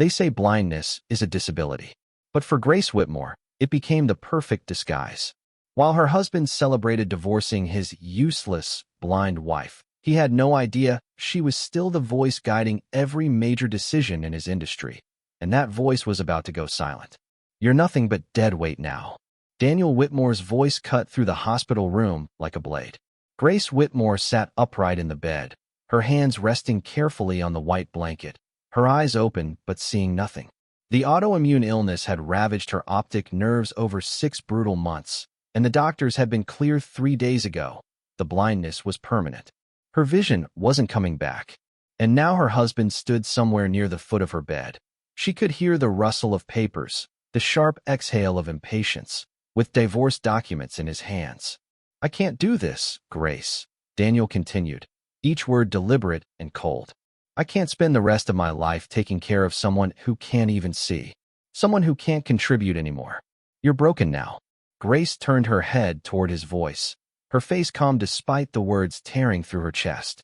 They say blindness is a disability. But for Grace Whitmore, it became the perfect disguise. While her husband celebrated divorcing his useless, blind wife, he had no idea she was still the voice guiding every major decision in his industry. And that voice was about to go silent. "You're nothing but dead weight now." Daniel Whitmore's voice cut through the hospital room like a blade. Grace Whitmore sat upright in the bed, her hands resting carefully on the white blanket, her eyes open but seeing nothing. The autoimmune illness had ravaged her optic nerves over 6 brutal months, and the doctors had been clear 3 days ago. The blindness was permanent. Her vision wasn't coming back, and now her husband stood somewhere near the foot of her bed. She could hear the rustle of papers, the sharp exhale of impatience, with divorce documents in his hands. "I can't do this, Grace," Daniel continued, each word deliberate and cold. "I can't spend the rest of my life taking care of someone who can't even see, someone who can't contribute anymore. You're broken now." Grace turned her head toward his voice, her face calm despite the words tearing through her chest.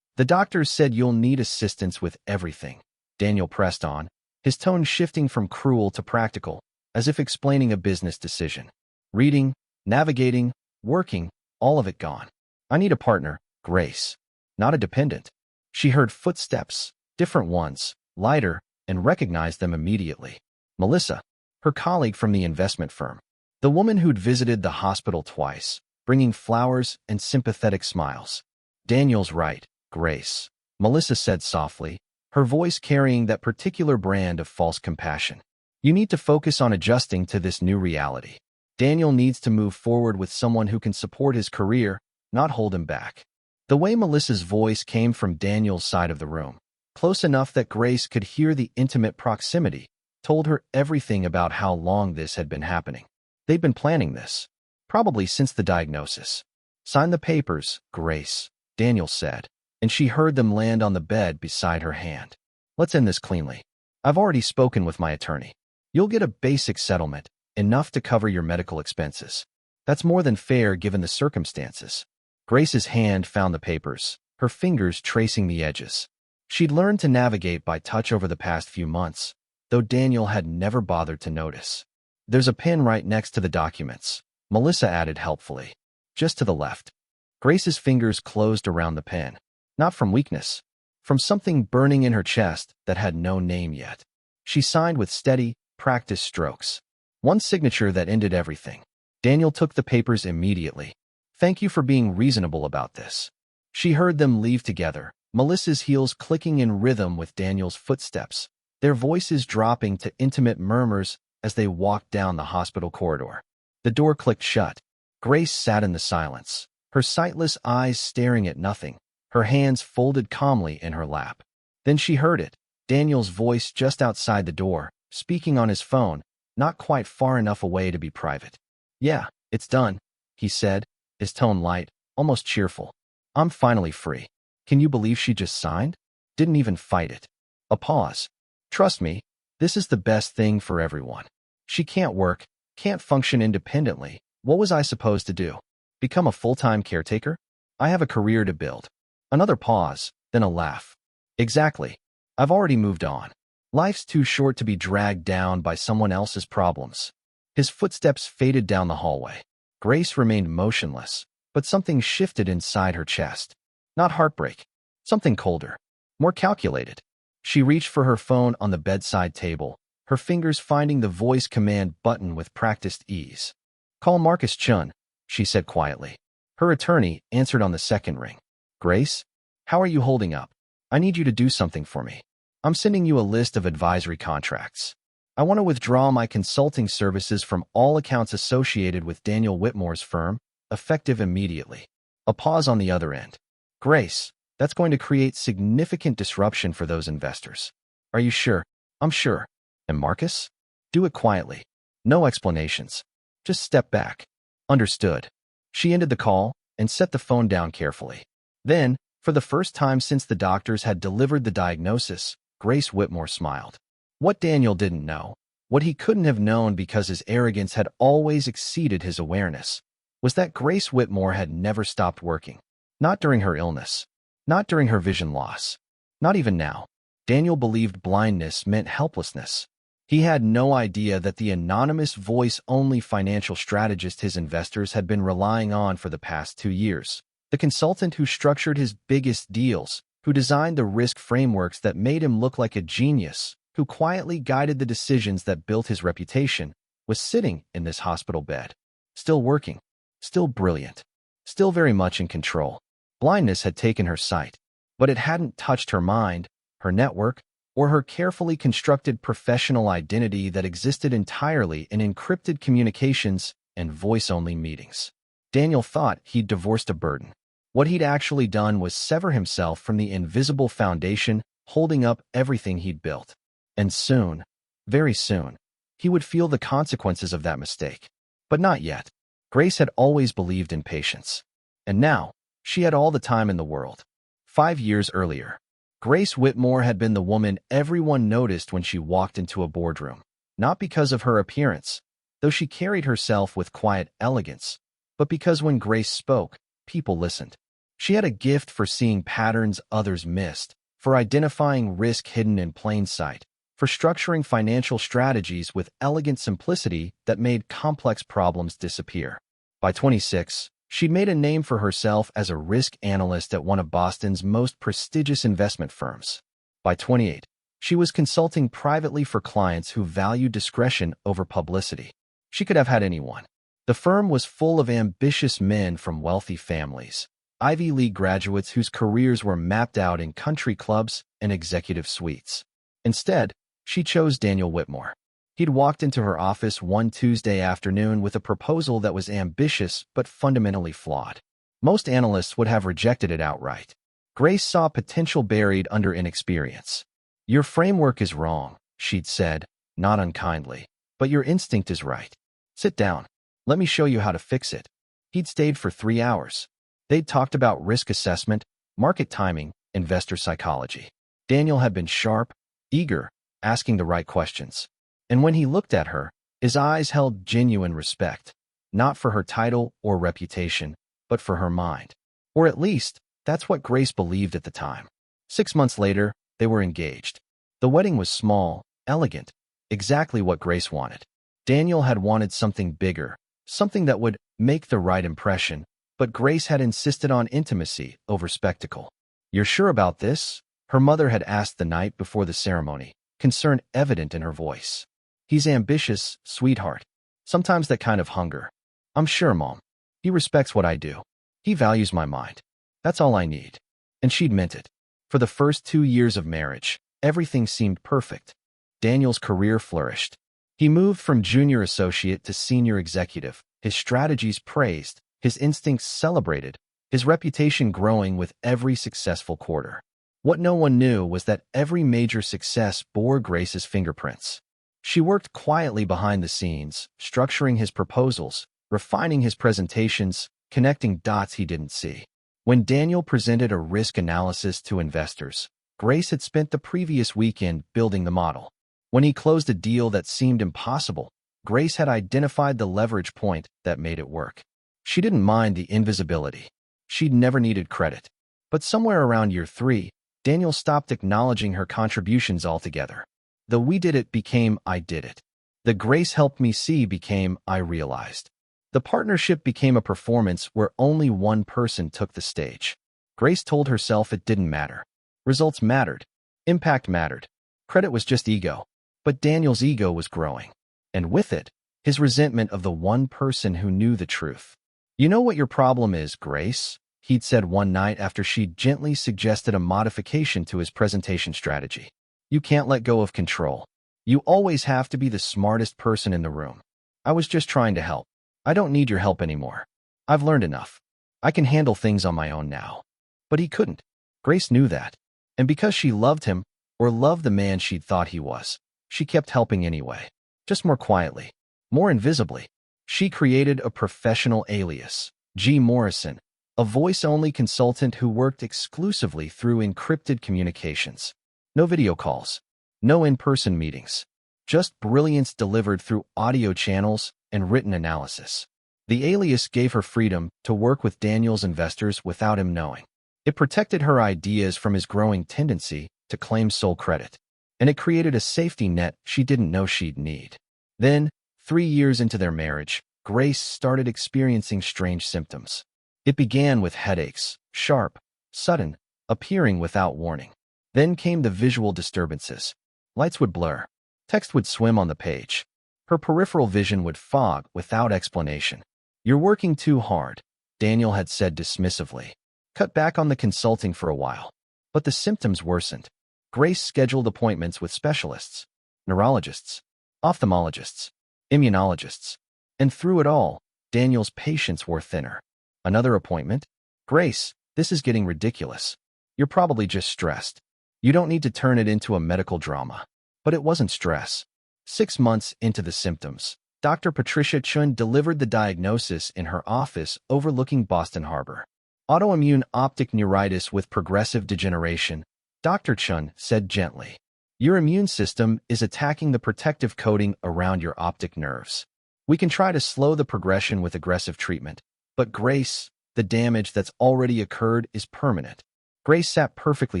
"The doctors said you'll need assistance with everything," Daniel pressed on, his tone shifting from cruel to practical, as if explaining a business decision. "Reading, navigating, working, all of it gone. I need a partner, Grace, not a dependent." She heard footsteps, different ones, lighter, and recognized them immediately. Melissa, her colleague from the investment firm. The woman who'd visited the hospital twice, bringing flowers and sympathetic smiles. "Daniel's right, Grace," Melissa said softly, her voice carrying that particular brand of false compassion. "You need to focus on adjusting to this new reality. Daniel needs to move forward with someone who can support his career, not hold him back." The way Melissa's voice came from Daniel's side of the room, close enough that Grace could hear the intimate proximity, told her everything about how long this had been happening. They'd been planning this, probably since the diagnosis. "Sign the papers, Grace," Daniel said, and she heard them land on the bed beside her hand. "Let's end this cleanly. I've already spoken with my attorney. You'll get a basic settlement, enough to cover your medical expenses. That's more than fair given the circumstances." Grace's hand found the papers, her fingers tracing the edges. She'd learned to navigate by touch over the past few months, though Daniel had never bothered to notice. "There's a pen right next to the documents," Melissa added helpfully. "Just to the left." Grace's fingers closed around the pen, not from weakness, from something burning in her chest that had no name yet. She signed with steady, practiced strokes. One signature that ended everything. Daniel took the papers immediately. "Thank you for being reasonable about this." She heard them leave together, Melissa's heels clicking in rhythm with Daniel's footsteps, their voices dropping to intimate murmurs as they walked down the hospital corridor. The door clicked shut. Grace sat in the silence, her sightless eyes staring at nothing, her hands folded calmly in her lap. Then she heard it, Daniel's voice just outside the door, speaking on his phone, not quite far enough away to be private. "Yeah, it's done," he said, his tone light, almost cheerful. "I'm finally free. Can you believe she just signed? Didn't even fight it." A pause. "Trust me, this is the best thing for everyone. She can't work, can't function independently. What was I supposed to do? Become a full-time caretaker? I have a career to build." Another pause, then a laugh. "Exactly. I've already moved on. Life's too short to be dragged down by someone else's problems." His footsteps faded down the hallway. Grace remained motionless, but something shifted inside her chest. Not heartbreak, something colder, more calculated. She reached for her phone on the bedside table, her fingers finding the voice command button with practiced ease. "Call Marcus Chun," she said quietly. Her attorney answered on the second ring. "Grace, how are you holding up? I need you to do something for me. I'm sending you a list of advisory contracts. I want to withdraw my consulting services from all accounts associated with Daniel Whitmore's firm, effective immediately." A pause on the other end. "Grace, that's going to create significant disruption for those investors." "Are you sure?" "I'm sure." "And Marcus?" "Do it quietly. No explanations. Just step back." "Understood." She ended the call and set the phone down carefully. Then, for the first time since the doctors had delivered the diagnosis, Grace Whitmore smiled. What Daniel didn't know, what he couldn't have known because his arrogance had always exceeded his awareness, was that Grace Whitmore had never stopped working. Not during her illness. Not during her vision loss. Not even now. Daniel believed blindness meant helplessness. He had no idea that the anonymous voice-only financial strategist his investors had been relying on for the past 2 years, the consultant who structured his biggest deals, who designed the risk frameworks that made him look like a genius, who quietly guided the decisions that built his reputation, was sitting in this hospital bed, still working, still brilliant, still very much in control. Blindness had taken her sight, but it hadn't touched her mind, her network, or her carefully constructed professional identity that existed entirely in encrypted communications and voice-only meetings. Daniel thought he'd divorced a burden. What he'd actually done was sever himself from the invisible foundation holding up everything he'd built. And soon, very soon, he would feel the consequences of that mistake. But not yet. Grace had always believed in patience. And now, she had all the time in the world. 5 years earlier, Grace Whitmore had been the woman everyone noticed when she walked into a boardroom. Not because of her appearance, though she carried herself with quiet elegance, but because when Grace spoke, people listened. She had a gift for seeing patterns others missed, for identifying risk hidden in plain sight, for structuring financial strategies with elegant simplicity that made complex problems disappear. By 26, she'd made a name for herself as a risk analyst at one of Boston's most prestigious investment firms. By 28, she was consulting privately for clients who valued discretion over publicity. She could have had anyone. The firm was full of ambitious men from wealthy families, Ivy League graduates whose careers were mapped out in country clubs and executive suites. Instead, she chose Daniel Whitmore. He'd walked into her office one Tuesday afternoon with a proposal that was ambitious but fundamentally flawed. Most analysts would have rejected it outright. Grace saw potential buried under inexperience. "Your framework is wrong," she'd said, not unkindly, "but your instinct is right. Sit down. Let me show you how to fix it." He'd stayed for 3 hours. They'd talked about risk assessment, market timing, investor psychology. Daniel had been sharp, eager, asking the right questions. And when he looked at her, his eyes held genuine respect, not for her title or reputation, but for her mind. Or at least, that's what Grace believed at the time. 6 months later, they were engaged. The wedding was small, elegant, exactly what Grace wanted. Daniel had wanted something bigger, something that would make the right impression, but Grace had insisted on intimacy over spectacle. "You're sure about this?" her mother had asked the night before the ceremony, concern evident in her voice. "He's ambitious, sweetheart. Sometimes that kind of hunger." "I'm sure, Mom. He respects what I do. He values my mind. That's all I need." And she'd meant it. For the first 2 years of marriage, everything seemed perfect. Daniel's career flourished. He moved from junior associate to senior executive, his strategies praised, his instincts celebrated, his reputation growing with every successful quarter. What no one knew was that every major success bore Grace's fingerprints. She worked quietly behind the scenes, structuring his proposals, refining his presentations, connecting dots he didn't see. When Daniel presented a risk analysis to investors, Grace had spent the previous weekend building the model. When he closed a deal that seemed impossible, Grace had identified the leverage point that made it work. She didn't mind the invisibility. She'd never needed credit. But somewhere around year 3, Daniel stopped acknowledging her contributions altogether. The "we did it" became "I did it." The "Grace helped me see" became "I realized." The partnership became a performance where only one person took the stage. Grace told herself it didn't matter. Results mattered. Impact mattered. Credit was just ego. But Daniel's ego was growing. And with it, his resentment of the one person who knew the truth. "You know what your problem is, Grace?" he'd said one night after she'd gently suggested a modification to his presentation strategy. "You can't let go of control. You always have to be the smartest person in the room. I was just trying to help. I don't need your help anymore. I've learned enough. I can handle things on my own now." But he couldn't. Grace knew that. And because she loved him, or loved the man she'd thought he was, she kept helping anyway. Just more quietly. More invisibly. She created a professional alias, Morrison, a voice-only consultant who worked exclusively through encrypted communications. No video calls. No in-person meetings. Just brilliance delivered through audio channels and written analysis. The alias gave her freedom to work with Daniel's investors without him knowing. It protected her ideas from his growing tendency to claim sole credit. And it created a safety net she didn't know she'd need. Then, 3 years into their marriage, Grace started experiencing strange symptoms. It began with headaches, sharp, sudden, appearing without warning. Then came the visual disturbances. Lights would blur. Text would swim on the page. Her peripheral vision would fog without explanation. "You're working too hard," Daniel had said dismissively. "Cut back on the consulting for a while." But the symptoms worsened. Grace scheduled appointments with specialists, neurologists, ophthalmologists, immunologists. And through it all, Daniel's patience wore thinner. Another appointment? "Grace, this is getting ridiculous. You're probably just stressed. You don't need to turn it into a medical drama." But it wasn't stress. 6 months into the symptoms, Dr. Patricia Chun delivered the diagnosis in her office overlooking Boston Harbor. "Autoimmune optic neuritis with progressive degeneration," Dr. Chun said gently. "Your immune system is attacking the protective coating around your optic nerves. We can try to slow the progression with aggressive treatment. But Grace, the damage that's already occurred is permanent." Grace sat perfectly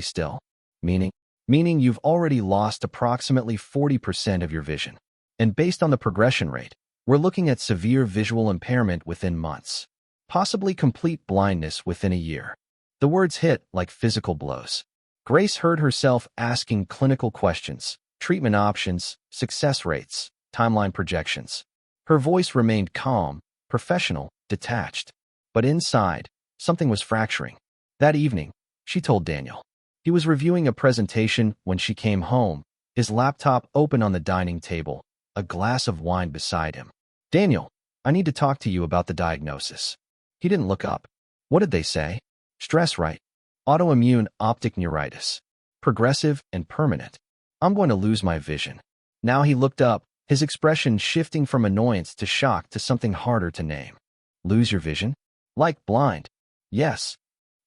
still. Meaning you've already lost approximately 40% of your vision. And based on the progression rate, we're looking at severe visual impairment within months. Possibly complete blindness within a year. The words hit like physical blows. Grace heard herself asking clinical questions, treatment options, success rates, timeline projections. Her voice remained calm, professional, detached. But inside, something was fracturing. That evening, she told Daniel. He was reviewing a presentation when she came home, his laptop open on the dining table, a glass of wine beside him. "Daniel, I need to talk to you about the diagnosis." He didn't look up. "What did they say?" "Stress, right? Autoimmune optic neuritis. Progressive and permanent. I'm going to lose my vision." Now he looked up, his expression shifting from annoyance to shock to something harder to name. "Lose your vision? Like blind?" "Yes."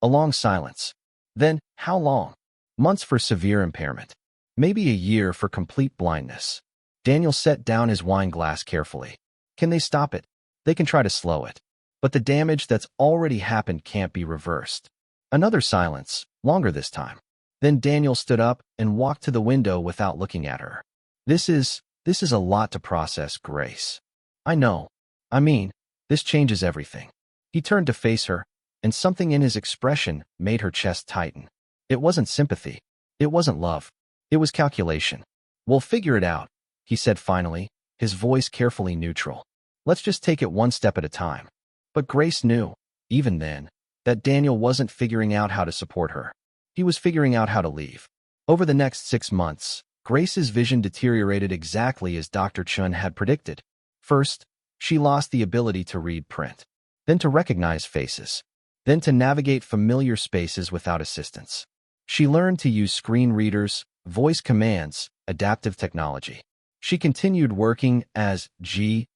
A long silence. "Then, how long?" "Months for severe impairment. Maybe a year for complete blindness." Daniel set down his wine glass carefully. "Can they stop it?" "They can try to slow it. But the damage that's already happened can't be reversed." Another silence, longer this time. Then Daniel stood up and walked to the window without looking at her. This is a lot to process, Grace." "I know. I mean, this changes everything." He turned to face her, and something in his expression made her chest tighten. It wasn't sympathy. It wasn't love. It was calculation. "We'll figure it out," he said finally, his voice carefully neutral. "Let's just take it one step at a time." But Grace knew, even then, that Daniel wasn't figuring out how to support her. He was figuring out how to leave. Over the next 6 months, Grace's vision deteriorated exactly as Dr. Chun had predicted. First, she lost the ability to read print, then to recognize faces, then to navigate familiar spaces without assistance. She learned to use screen readers, voice commands, adaptive technology. She continued working as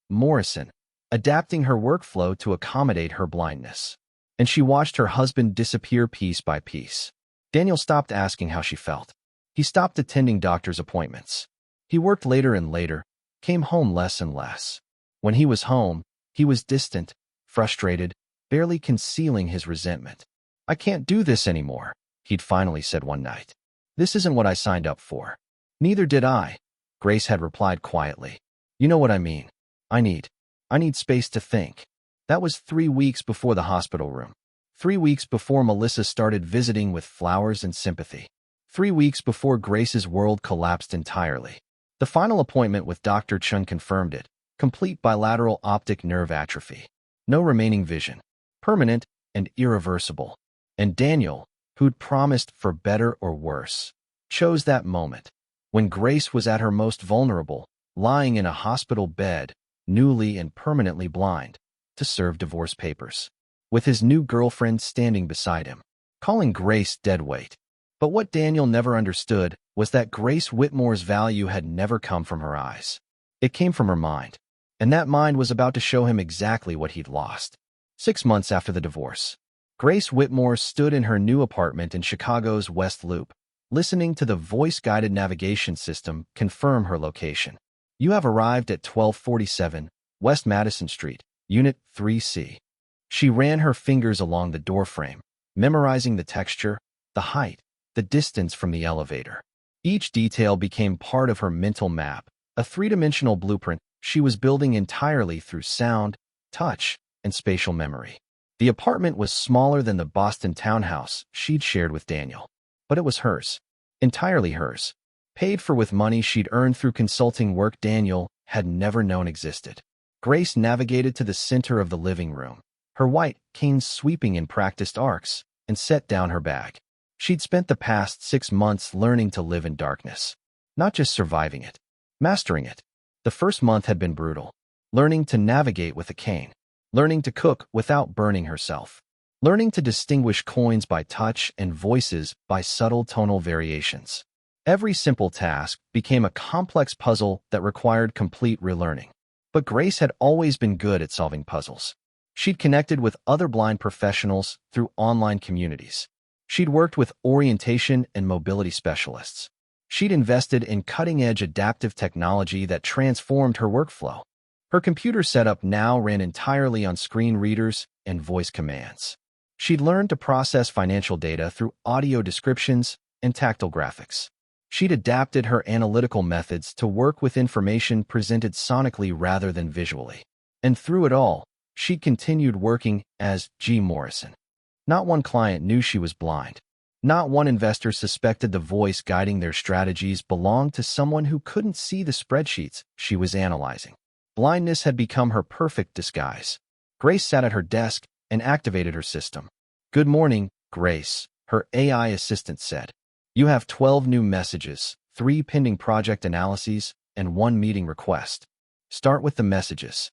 Morrison, adapting her workflow to accommodate her blindness. And she watched her husband disappear piece by piece. Daniel stopped asking how she felt. He stopped attending doctor's appointments. He worked later and later, came home less and less. When he was home, he was distant, frustrated, barely concealing his resentment. "I can't do this anymore," he'd finally said one night. "This isn't what I signed up for." "Neither did I," Grace had replied quietly. "You know what I mean. I need space to think." That was 3 weeks before the hospital room. 3 weeks before Melissa started visiting with flowers and sympathy. 3 weeks before Grace's world collapsed entirely. The final appointment with Dr. Chun confirmed it. Complete bilateral optic nerve atrophy. No remaining vision. Permanent and irreversible. And Daniel, who'd promised for better or worse, chose that moment. When Grace was at her most vulnerable, lying in a hospital bed, newly and permanently blind, to serve divorce papers, with his new girlfriend standing beside him, calling Grace deadweight. But what Daniel never understood was that Grace Whitmore's value had never come from her eyes. It came from her mind, and that mind was about to show him exactly what he'd lost. 6 months after the divorce, Grace Whitmore stood in her new apartment in Chicago's West Loop, listening to the voice-guided navigation system confirm her location. "You have arrived at 1247 West Madison Street, Unit 3C. She ran her fingers along the doorframe, memorizing the texture, the height, the distance from the elevator. Each detail became part of her mental map, a three-dimensional blueprint she was building entirely through sound, touch, and spatial memory. The apartment was smaller than the Boston townhouse she'd shared with Daniel, but it was hers, entirely hers, paid for with money she'd earned through consulting work Daniel had never known existed. Grace navigated to the center of the living room, her white canes sweeping in practiced arcs, and set down her bag. She'd spent the past 6 months learning to live in darkness, not just surviving it, mastering it. The first month had been brutal, learning to navigate with a cane, learning to cook without burning herself, learning to distinguish coins by touch and voices by subtle tonal variations. Every simple task became a complex puzzle that required complete relearning. But Grace had always been good at solving puzzles. She'd connected with other blind professionals through online communities. She'd worked with orientation and mobility specialists. She'd invested in cutting-edge adaptive technology that transformed her workflow. Her computer setup now ran entirely on screen readers and voice commands. She'd learned to process financial data through audio descriptions and tactile graphics. She'd adapted her analytical methods to work with information presented sonically rather than visually. And through it all, she continued working as G. Morrison. Not one client knew she was blind. Not one investor suspected the voice guiding their strategies belonged to someone who couldn't see the spreadsheets she was analyzing. Blindness had become her perfect disguise. Grace sat at her desk and activated her system. "Good morning, Grace," her AI assistant said. "You have 12 new messages, 3 pending project analyses, and 1 meeting request. Start with the messages."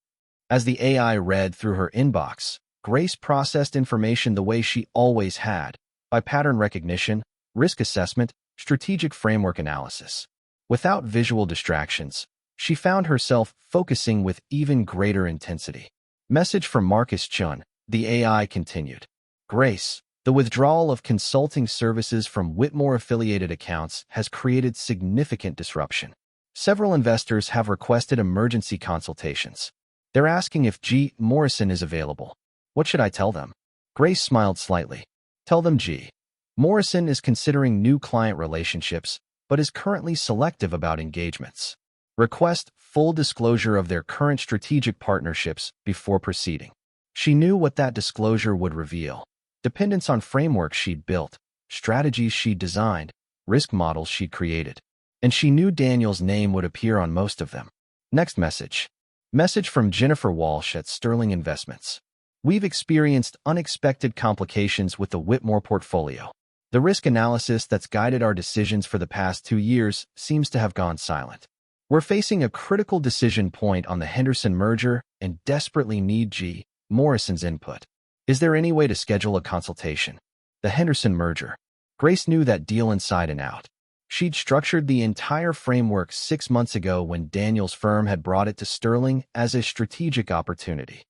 As the AI read through her inbox, Grace processed information the way she always had, by pattern recognition, risk assessment, strategic framework analysis. Without visual distractions, she found herself focusing with even greater intensity. Message from Marcus Chun, the AI continued. "Grace, the withdrawal of consulting services from Whitmore-affiliated accounts has created significant disruption. Several investors have requested emergency consultations. They're asking if G. Morrison is available. What should I tell them?" Grace smiled slightly. "Tell them G. Morrison is considering new client relationships, but is currently selective about engagements. Request full disclosure of their current strategic partnerships before proceeding." She knew what that disclosure would reveal. Dependence on frameworks she'd built, strategies she'd designed, risk models she'd created. And she knew Daniel's name would appear on most of them. Next message. Message from Jennifer Walsh at Sterling Investments. "We've experienced unexpected complications with the Whitmore portfolio. The risk analysis that's guided our decisions for the past 2 years seems to have gone silent. We're facing a critical decision point on the Henderson merger and desperately need G. Morrison's input. Is there any way to schedule a consultation?" The Henderson merger. Grace knew that deal inside and out. She'd structured the entire framework 6 months ago when Daniel's firm had brought it to Sterling as a strategic opportunity.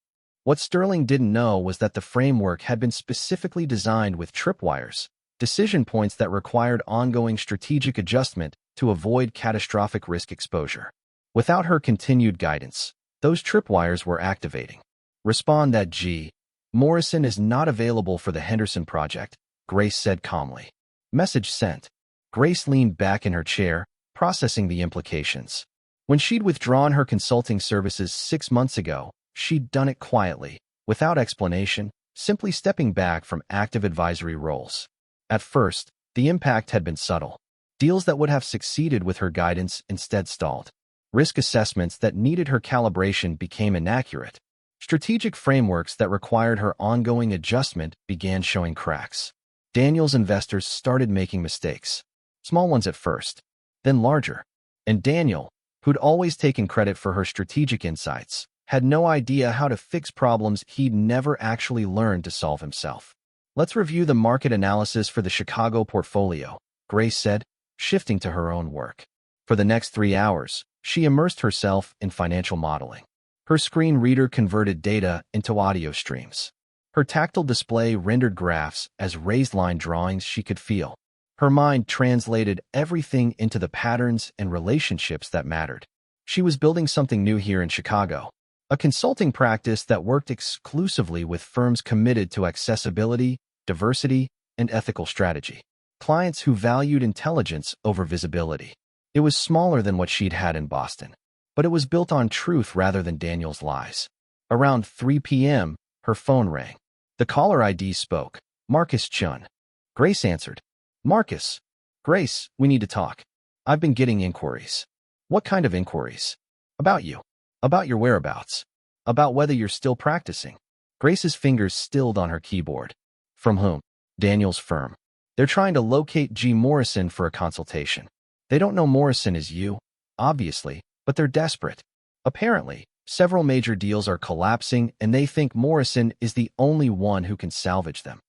What Sterling didn't know was that the framework had been specifically designed with tripwires, decision points that required ongoing strategic adjustment to avoid catastrophic risk exposure. Without her continued guidance, those tripwires were activating. "Respond that G. Morrison is not available for the Henderson project," Grace said calmly. Message sent. Grace leaned back in her chair, processing the implications. When she'd withdrawn her consulting services 6 months ago, she'd done it quietly, without explanation, simply stepping back from active advisory roles. At first, the impact had been subtle. Deals that would have succeeded with her guidance instead stalled. Risk assessments that needed her calibration became inaccurate. Strategic frameworks that required her ongoing adjustment began showing cracks. Daniel's investors started making mistakes. Small ones at first, then larger. And Daniel, who'd always taken credit for her strategic insights, had no idea how to fix problems he'd never actually learned to solve himself. "Let's review the market analysis for the Chicago portfolio," Grace said, shifting to her own work. For the next 3 hours, she immersed herself in financial modeling. Her screen reader converted data into audio streams. Her tactile display rendered graphs as raised line drawings she could feel. Her mind translated everything into the patterns and relationships that mattered. She was building something new here in Chicago, a consulting practice that worked exclusively with firms committed to accessibility, diversity, and ethical strategy. clients who valued intelligence over visibility. It was smaller than what she'd had in Boston, but it was built on truth rather than Daniel's lies. Around 3 p.m., her phone rang. The caller ID spoke. Marcus Chun. Grace answered. Marcus. Grace, we need to talk. I've been getting inquiries. What kind of inquiries? About you. About your whereabouts. About whether you're still practicing. Grace's fingers stilled on her keyboard. From whom? Daniel's firm. They're trying to locate G. Morrison for a consultation. They don't know Morrison is you, obviously, but they're desperate. Apparently, several major deals are collapsing and they think Morrison is the only one who can salvage them.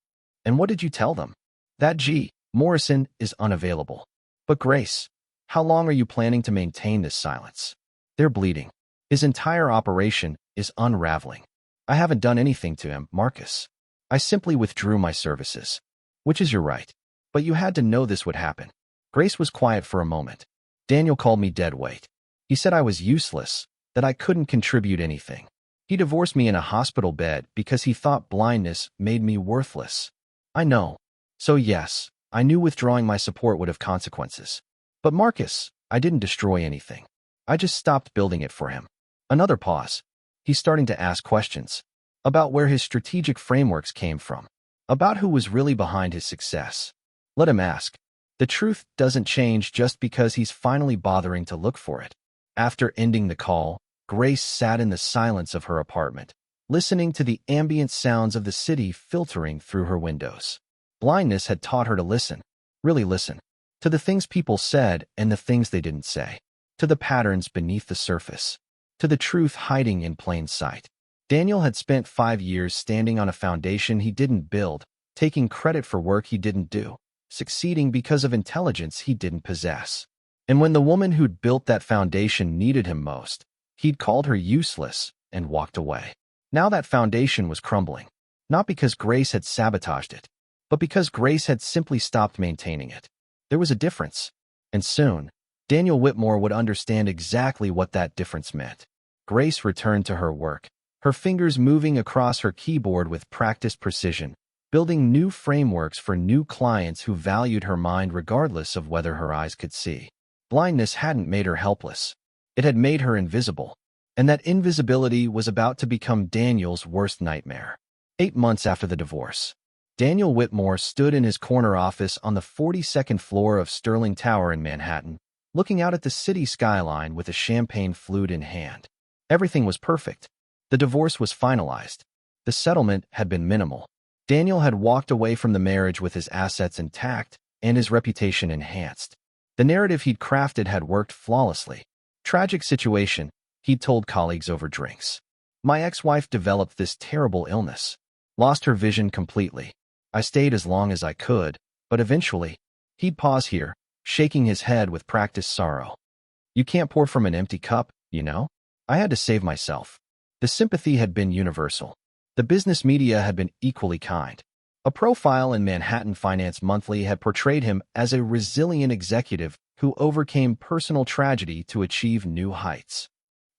And what did you tell them? That G. Morrison is unavailable. But Grace, how long are you planning to maintain this silence? They're bleeding. His entire operation is unraveling. I haven't done anything to him, Marcus. I simply withdrew my services. Which is your right. But you had to know this would happen. Grace was quiet for a moment. Daniel called me dead weight. He said I was useless, that I couldn't contribute anything. He divorced me in a hospital bed because he thought blindness made me worthless. I know. So yes, I knew withdrawing my support would have consequences. But Marcus, I didn't destroy anything. I just stopped building it for him. Another pause. He's starting to ask questions. About where his strategic frameworks came from. About who was really behind his success. Let him ask. The truth doesn't change just because he's finally bothering to look for it. After ending the call, Grace sat in the silence of her apartment, listening to the ambient sounds of the city filtering through her windows. Blindness had taught her to listen, really listen, to the things people said and the things they didn't say, to the patterns beneath the surface, to the truth hiding in plain sight. Daniel had spent 5 years standing on a foundation he didn't build, taking credit for work he didn't do, succeeding because of intelligence he didn't possess. And when the woman who'd built that foundation needed him most, he'd called her useless and walked away. Now that foundation was crumbling, not because Grace had sabotaged it, but because Grace had simply stopped maintaining it. There was a difference, and soon, Daniel Whitmore would understand exactly what that difference meant. Grace returned to her work, her fingers moving across her keyboard with practiced precision, building new frameworks for new clients who valued her mind regardless of whether her eyes could see. Blindness hadn't made her helpless. It had made her invisible, and that invisibility was about to become Daniel's worst nightmare. 8 months after the divorce, Daniel Whitmore stood in his corner office on the 42nd floor of Sterling Tower in Manhattan, looking out at the city skyline with a champagne flute in hand. Everything was perfect. The divorce was finalized. The settlement had been minimal. Daniel had walked away from the marriage with his assets intact and his reputation enhanced. The narrative he'd crafted had worked flawlessly. Tragic situation, he'd told colleagues over drinks. My ex-wife developed this terrible illness. Lost her vision completely. I stayed as long as I could, but eventually, he'd pause here, shaking his head with practiced sorrow. You can't pour from an empty cup, you know? I had to save myself. The sympathy had been universal. The business media had been equally kind. A profile in Manhattan Finance Monthly had portrayed him as a resilient executive who overcame personal tragedy to achieve new heights.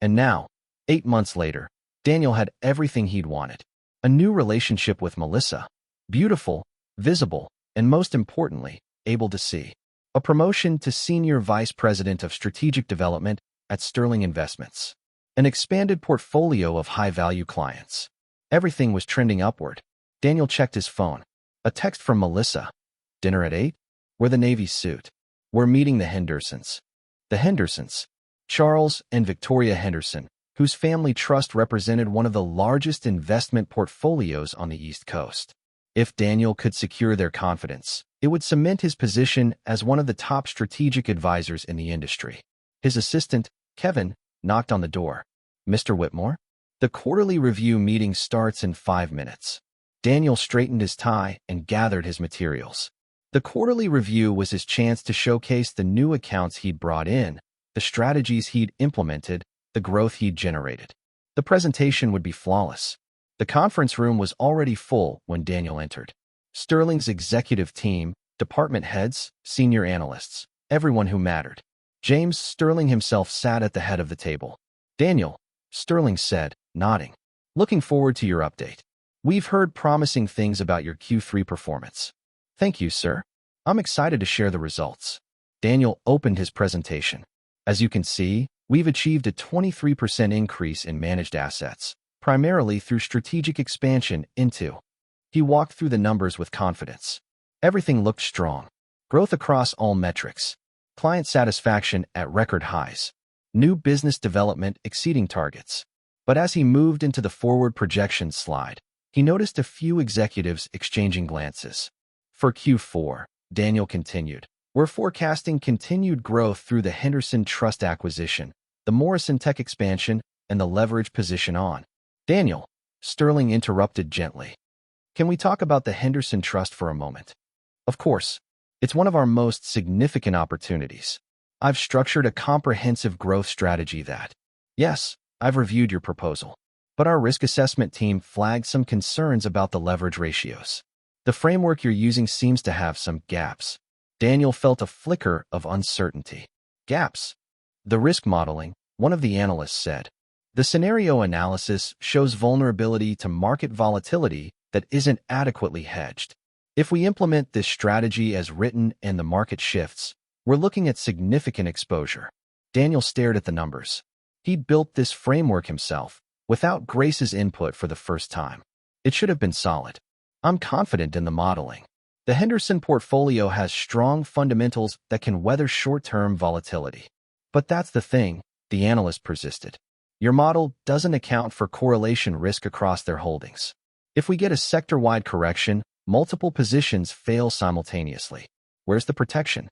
And now, 8 months later, Daniel had everything he'd wanted. A new relationship with Melissa. Beautiful, visible, and most importantly, able to see. A promotion to Senior Vice President of Strategic Development at Sterling Investments. An expanded portfolio of high-value clients. Everything was trending upward. Daniel checked his phone. A text from Melissa. Dinner at 8? Wear the Navy suit. We're meeting the Hendersons. The Hendersons. Charles and Victoria Henderson, whose family trust represented one of the largest investment portfolios on the East Coast. If Daniel could secure their confidence, it would cement his position as one of the top strategic advisors in the industry. His assistant, Kevin, knocked on the door. Mr. Whitmore? The quarterly review meeting starts in 5 minutes. Daniel straightened his tie and gathered his materials. The quarterly review was his chance to showcase the new accounts he'd brought in, the strategies he'd implemented, the growth he'd generated. The presentation would be flawless. The conference room was already full when Daniel entered. Sterling's executive team, department heads, senior analysts, everyone who mattered. James Sterling himself sat at the head of the table. Daniel, Sterling said, nodding. Looking forward to your update. We've heard promising things about your Q3 performance. Thank you, sir. I'm excited to share the results. Daniel opened his presentation. As you can see, we've achieved a 23% increase in managed assets, primarily through strategic expansion into. He walked through the numbers with confidence. Everything looked strong. Growth across all metrics. Client satisfaction at record highs. New business development exceeding targets. But as he moved into the forward projection slide, he noticed a few executives exchanging glances. For Q4, Daniel continued. We're forecasting continued growth through the Henderson Trust acquisition, the Morrison Tech expansion, and the leverage position on. Daniel, Sterling interrupted gently. Can we talk about the Henderson Trust for a moment? Of course. It's one of our most significant opportunities. I've structured a comprehensive growth strategy that. Yes, I've reviewed your proposal. But our risk assessment team flagged some concerns about the leverage ratios. The framework you're using seems to have some gaps. Daniel felt a flicker of uncertainty. Gaps. The risk modeling, one of the analysts said. The scenario analysis shows vulnerability to market volatility that isn't adequately hedged. If we implement this strategy as written and the market shifts, we're looking at significant exposure. Daniel stared at the numbers. He'd built this framework himself, without Grace's input for the first time. It should have been solid. I'm confident in the modeling. The Henderson portfolio has strong fundamentals that can weather short-term volatility. But that's the thing, the analyst persisted. Your model doesn't account for correlation risk across their holdings. If we get a sector-wide correction, multiple positions fail simultaneously. Where's the protection?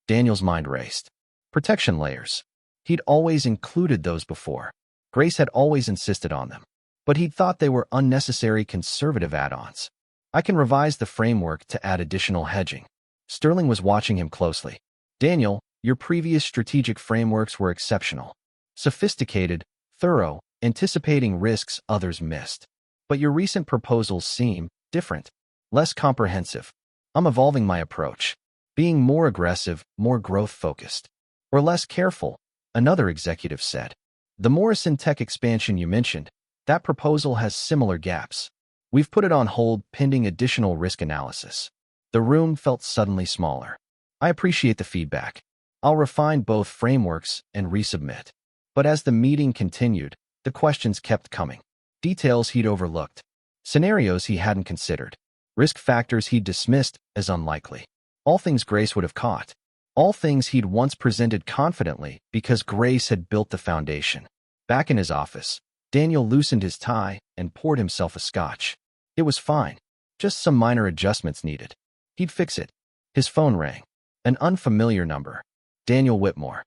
Daniel's mind raced. Protection layers. He'd always included those before. Grace had always insisted on them. But he'd thought they were unnecessary conservative add-ons. I can revise the framework to add additional hedging. Sterling was watching him closely. Daniel, your previous strategic frameworks were exceptional. Sophisticated, thorough, anticipating risks others missed. But your recent proposals seem different. Less comprehensive. I'm evolving my approach. Being more aggressive, more growth-focused. Or less careful, another executive said. The Morrison Tech expansion you mentioned, that proposal has similar gaps. We've put it on hold pending additional risk analysis. The room felt suddenly smaller. I appreciate the feedback. I'll refine both frameworks and resubmit. But as the meeting continued, the questions kept coming. Details he'd overlooked. Scenarios he hadn't considered. Risk factors he'd dismissed as unlikely. All things Grace would have caught. All things he'd once presented confidently because Grace had built the foundation. Back in his office, Daniel loosened his tie and poured himself a scotch. It was fine. Just some minor adjustments needed. He'd fix it. His phone rang. An unfamiliar number. Daniel Whitmore.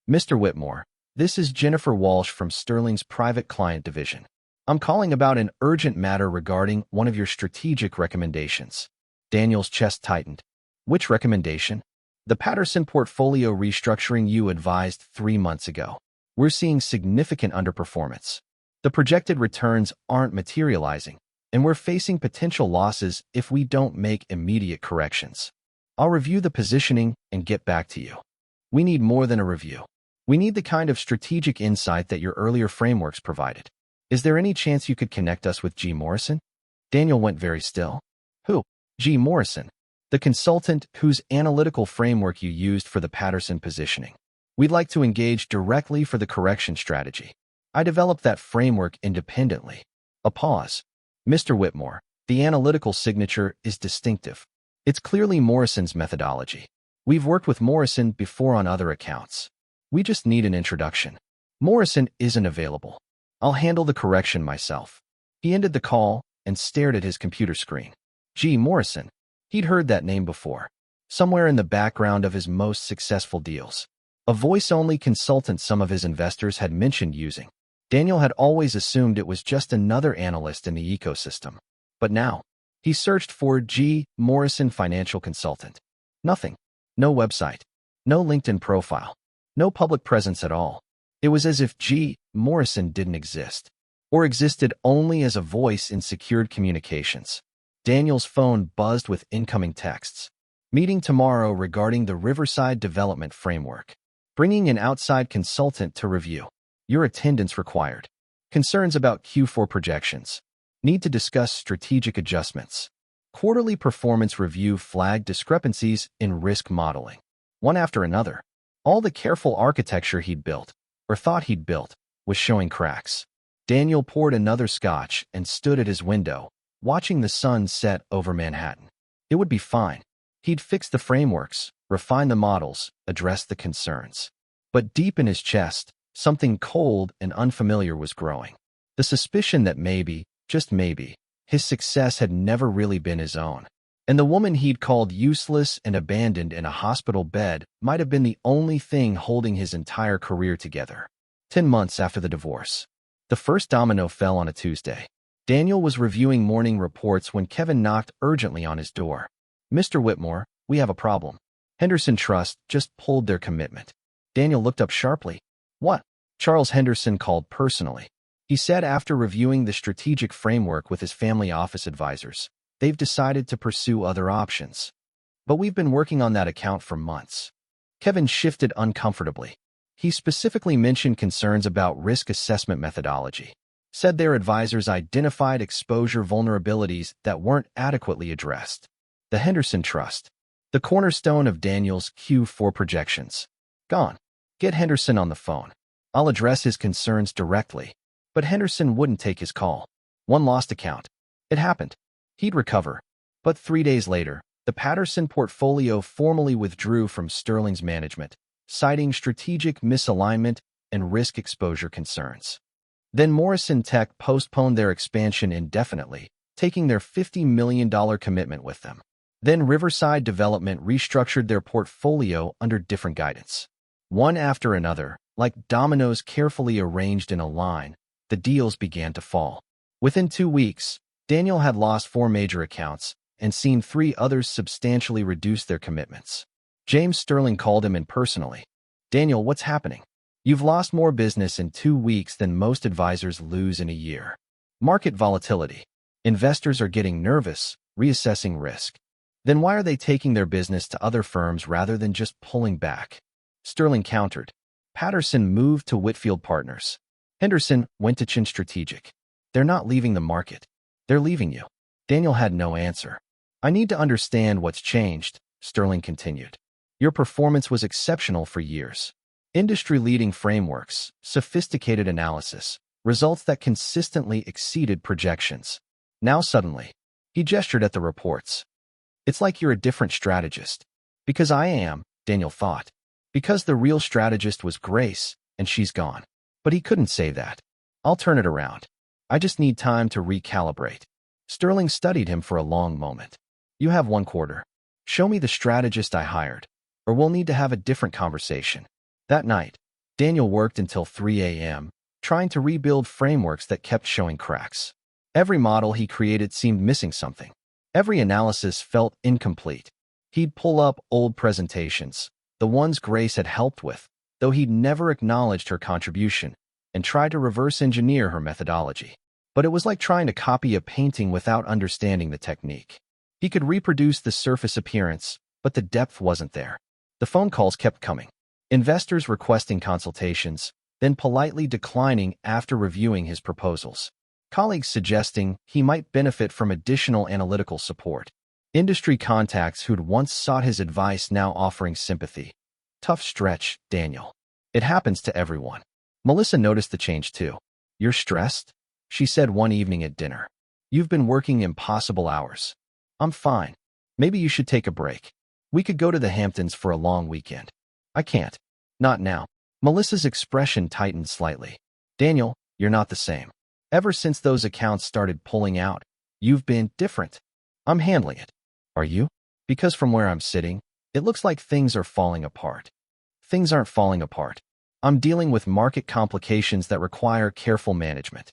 Mr. Whitmore, this is Jennifer Walsh from Sterling's private client division. I'm calling about an urgent matter regarding one of your strategic recommendations. Daniel's chest tightened. Which recommendation? The Patterson portfolio restructuring you advised 3 months ago. We're seeing significant underperformance. The projected returns aren't materializing, and we're facing potential losses if we don't make immediate corrections. I'll review the positioning and get back to you. We need more than a review. We need the kind of strategic insight that your earlier frameworks provided. Is there any chance you could connect us with G. Morrison? Daniel went very still. Who? G. Morrison. The consultant whose analytical framework you used for the Patterson positioning. We'd like to engage directly for the correction strategy. I developed that framework independently. A pause. Mr. Whitmore, the analytical signature is distinctive. It's clearly Morrison's methodology. We've worked with Morrison before on other accounts. We just need an introduction. Morrison isn't available. I'll handle the correction myself. He ended the call and stared at his computer screen. G. Morrison. He'd heard that name before. Somewhere in the background of his most successful deals. A voice-only consultant some of his investors had mentioned using. Daniel had always assumed it was just another analyst in the ecosystem. But now, he searched for G. Morrison Financial Consultant. Nothing. No website. No LinkedIn profile. No public presence at all. It was as if G. Morrison didn't exist, or existed only as a voice in secured communications. Daniel's phone buzzed with incoming texts. Meeting tomorrow regarding the Riverside Development Framework. Bringing an outside consultant to review. Your attendance required. Concerns about Q4 projections. Need to discuss strategic adjustments. Quarterly performance review flagged discrepancies in risk modeling. One after another, all the careful architecture he'd built, or thought he'd built, was showing cracks. Daniel poured another scotch and stood at his window, watching the sun set over Manhattan. It would be fine. He'd fix the frameworks, refine the models, address the concerns. But deep in his chest, something cold and unfamiliar was growing. The suspicion that maybe, just maybe, his success had never really been his own. And the woman he'd called useless and abandoned in a hospital bed might have been the only thing holding his entire career together. 10 months after the divorce. The first domino fell on a Tuesday. Daniel was reviewing morning reports when Kevin knocked urgently on his door. "Mr. Whitmore, we have a problem. Henderson Trust just pulled their commitment." Daniel looked up sharply. "What?" Charles Henderson called personally. He said after reviewing the strategic framework with his family office advisors, "They've decided to pursue other options. But we've been working on that account for months." Kevin shifted uncomfortably. He specifically mentioned concerns about risk assessment methodology. Said their advisors identified exposure vulnerabilities that weren't adequately addressed. The Henderson Trust, the cornerstone of Daniel's Q4 projections. Gone. Get Henderson on the phone. I'll address his concerns directly. But Henderson wouldn't take his call. One lost account. It happened. He'd recover. But 3 days later, the Patterson portfolio formally withdrew from Sterling's management, citing strategic misalignment and risk exposure concerns. Then Morrison Tech postponed their expansion indefinitely, taking their $50 million commitment with them. Then Riverside Development restructured their portfolio under different guidance. One after another, like dominoes carefully arranged in a line, the deals began to fall. Within 2 weeks, Daniel had lost 4 major accounts and seen 3 others substantially reduce their commitments. James Sterling called him in personally. "Daniel, what's happening? You've lost more business in 2 weeks than most advisors lose in a year. Market volatility. Investors are getting nervous, reassessing risk. Then why are they taking their business to other firms rather than just pulling back?" Sterling countered. "Patterson moved to Whitfield Partners. Henderson went to Chin Strategic. They're not leaving the market. They're leaving you." Daniel had no answer. "I need to understand what's changed," Sterling continued. "Your performance was exceptional for years. Industry-leading frameworks, sophisticated analysis, results that consistently exceeded projections. Now suddenly," he gestured at the reports, "it's like you're a different strategist." "Because I am," Daniel thought. "Because the real strategist was Grace, and she's gone." But he couldn't say that. "I'll turn it around. I just need time to recalibrate." Sterling studied him for a long moment. "You have 1 quarter. Show me the strategist I hired, or we'll need to have a different conversation." That night, Daniel worked until 3 a.m., trying to rebuild frameworks that kept showing cracks. Every model he created seemed missing something. Every analysis felt incomplete. He'd pull up old presentations, the ones Grace had helped with, though he'd never acknowledged her contribution, and try to reverse engineer her methodology. But it was like trying to copy a painting without understanding the technique. He could reproduce the surface appearance, but the depth wasn't there. The phone calls kept coming. Investors requesting consultations, then politely declining after reviewing his proposals. Colleagues suggesting he might benefit from additional analytical support. Industry contacts who'd once sought his advice now offering sympathy. Tough stretch, Daniel. It happens to everyone. Melissa noticed the change too. "You're stressed?" she said one evening at dinner. "You've been working impossible hours." "I'm fine. Maybe you should take a break. We could go to the Hamptons for a long weekend." "I can't. Not now." Melissa's expression tightened slightly. "Daniel, you're not the same. Ever since those accounts started pulling out, you've been different." "I'm handling it." "Are you?" "Because from where I'm sitting, it looks like things are falling apart." "Things aren't falling apart. I'm dealing with market complications that require careful management."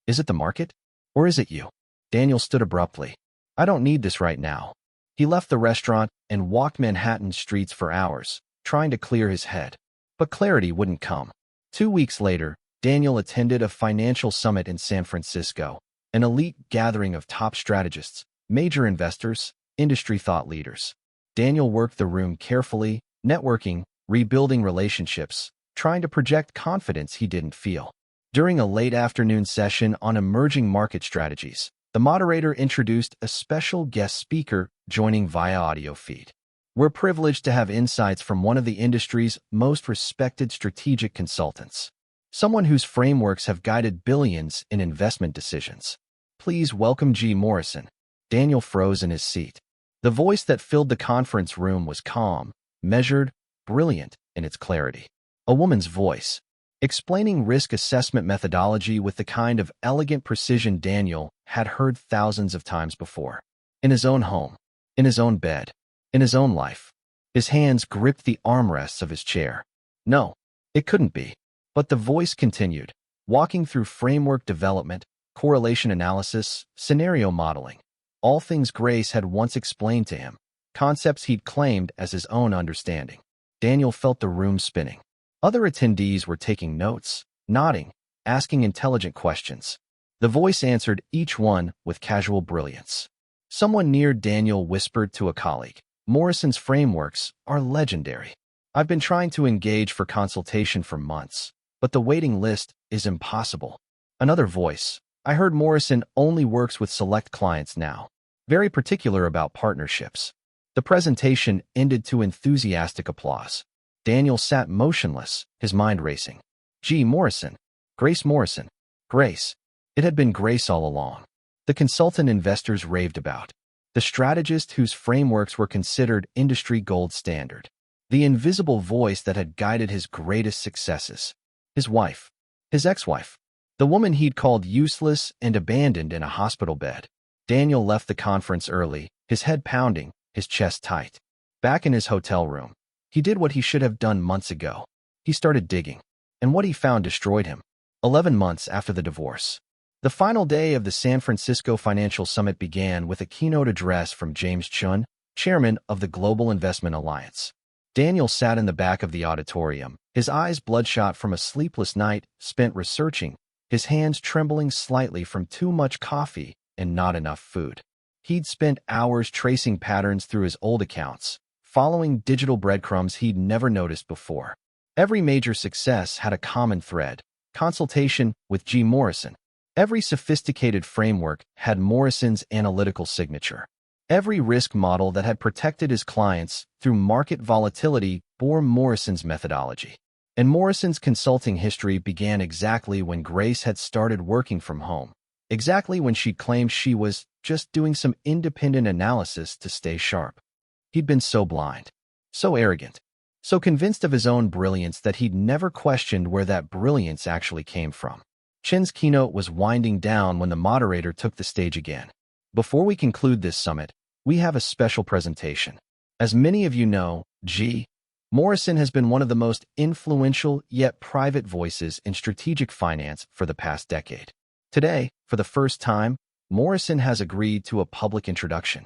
"Is it the market? Or is it you?" Daniel stood abruptly. "I don't need this right now." He left the restaurant and walked Manhattan streets for hours, trying to clear his head. But clarity wouldn't come. 2 weeks later, Daniel attended a financial summit in San Francisco, an elite gathering of top strategists, major investors, industry thought leaders. Daniel worked the room carefully, networking, rebuilding relationships, trying to project confidence he didn't feel. During a late afternoon session on emerging market strategies, The moderator introduced a special guest speaker joining via audio feed. We're privileged to have insights from one of the industry's most respected strategic consultants, someone whose frameworks have guided billions in investment decisions. Please welcome G. Morrison. Daniel froze in his seat. The voice that filled the conference room was calm, measured, brilliant in its clarity. A woman's voice, explaining risk assessment methodology with the kind of elegant precision Daniel had heard thousands of times before. In his own home, in his own bed, in his own life. His hands gripped the armrests of his chair. No, it couldn't be. But the voice continued, walking through framework development, correlation analysis, scenario modeling. All things Grace had once explained to him, concepts he'd claimed as his own understanding. Daniel felt the room spinning. Other attendees were taking notes, nodding, asking intelligent questions. The voice answered each one with casual brilliance. Someone near Daniel whispered to a colleague, "Morrison's frameworks are legendary. I've been trying to engage for consultation for months, but the waiting list is impossible." Another voice, "I heard Morrison only works with select clients now. Very particular about partnerships." The presentation ended to enthusiastic applause. Daniel sat motionless, his mind racing. G. Morrison. Grace Morrison. Grace. It had been Grace all along. The consultant investors raved about. The strategist whose frameworks were considered industry gold standard. The invisible voice that had guided his greatest successes. His wife. His ex-wife. The woman he'd called useless and abandoned in a hospital bed. Daniel left the conference early, his head pounding, his chest tight. Back in his hotel room, he did what he should have done months ago. He started digging. And what he found destroyed him. 11 months after the divorce. The final day of the San Francisco Financial Summit began with a keynote address from James Chun, chairman of the Global Investment Alliance. Daniel sat in the back of the auditorium, his eyes bloodshot from a sleepless night spent researching, his hands trembling slightly from too much coffee and not enough food. He'd spent hours tracing patterns through his old accounts, following digital breadcrumbs he'd never noticed before. Every major success had a common thread: consultation with G. Morrison. Every sophisticated framework had Morrison's analytical signature. Every risk model that had protected his clients through market volatility bore Morrison's methodology. And Morrison's consulting history began exactly when Grace had started working from home, exactly when she claimed she was just doing some independent analysis to stay sharp. He'd been so blind, so arrogant, so convinced of his own brilliance that he'd never questioned where that brilliance actually came from. Chen's keynote was winding down when the moderator took the stage again. Before we conclude this summit, we have a special presentation. As many of you know, G. Morrison has been one of the most influential yet private voices in strategic finance for the past decade. Today, for the first time, Morrison has agreed to a public introduction.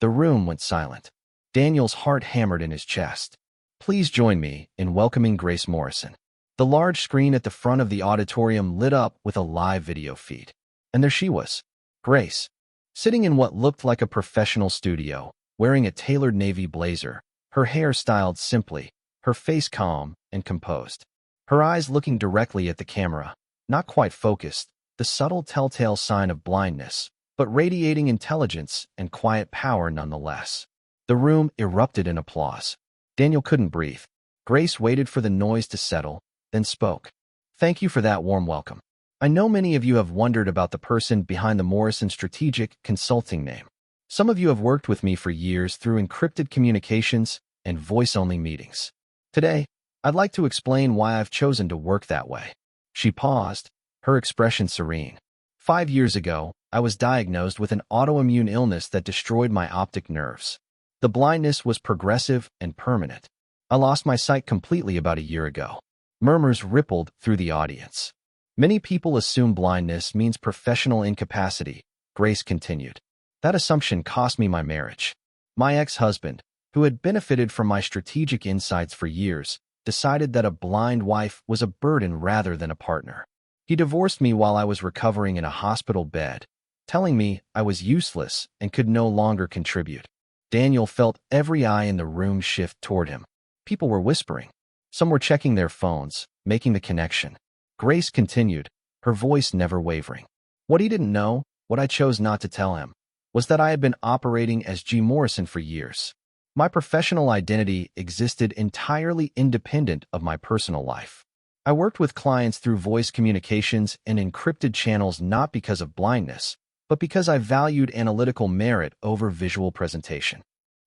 The room went silent. Daniel's heart hammered in his chest. Please join me in welcoming Grace Morrison. The large screen at the front of the auditorium lit up with a live video feed. And there she was, Grace, sitting in what looked like a professional studio, wearing a tailored navy blazer, her hair styled simply, her face calm and composed. Her eyes looking directly at the camera, not quite focused, the subtle telltale sign of blindness, but radiating intelligence and quiet power nonetheless. The room erupted in applause. Daniel couldn't breathe. Grace waited for the noise to settle, then spoke. "Thank you for that warm welcome. I know many of you have wondered about the person behind the Morrison Strategic Consulting name. Some of you have worked with me for years through encrypted communications and voice-only meetings. Today, I'd like to explain why I've chosen to work that way." She paused, her expression serene. 5 years ago, I was diagnosed with an autoimmune illness that destroyed my optic nerves. The blindness was progressive and permanent. I lost my sight completely about a year ago. Murmurs rippled through the audience. Many people assume blindness means professional incapacity, Grace continued. That assumption cost me my marriage. My ex-husband, who had benefited from my strategic insights for years, decided that a blind wife was a burden rather than a partner. He divorced me while I was recovering in a hospital bed, telling me I was useless and could no longer contribute. Daniel felt every eye in the room shift toward him. People were whispering. Some were checking their phones, making the connection. Grace continued, her voice never wavering. What he didn't know What I chose not to tell him was that I had been operating as G. Morrison for years. My professional identity existed entirely independent of my personal life. I worked with clients through voice communications and encrypted channels not because of blindness, but because I valued analytical merit over visual presentation.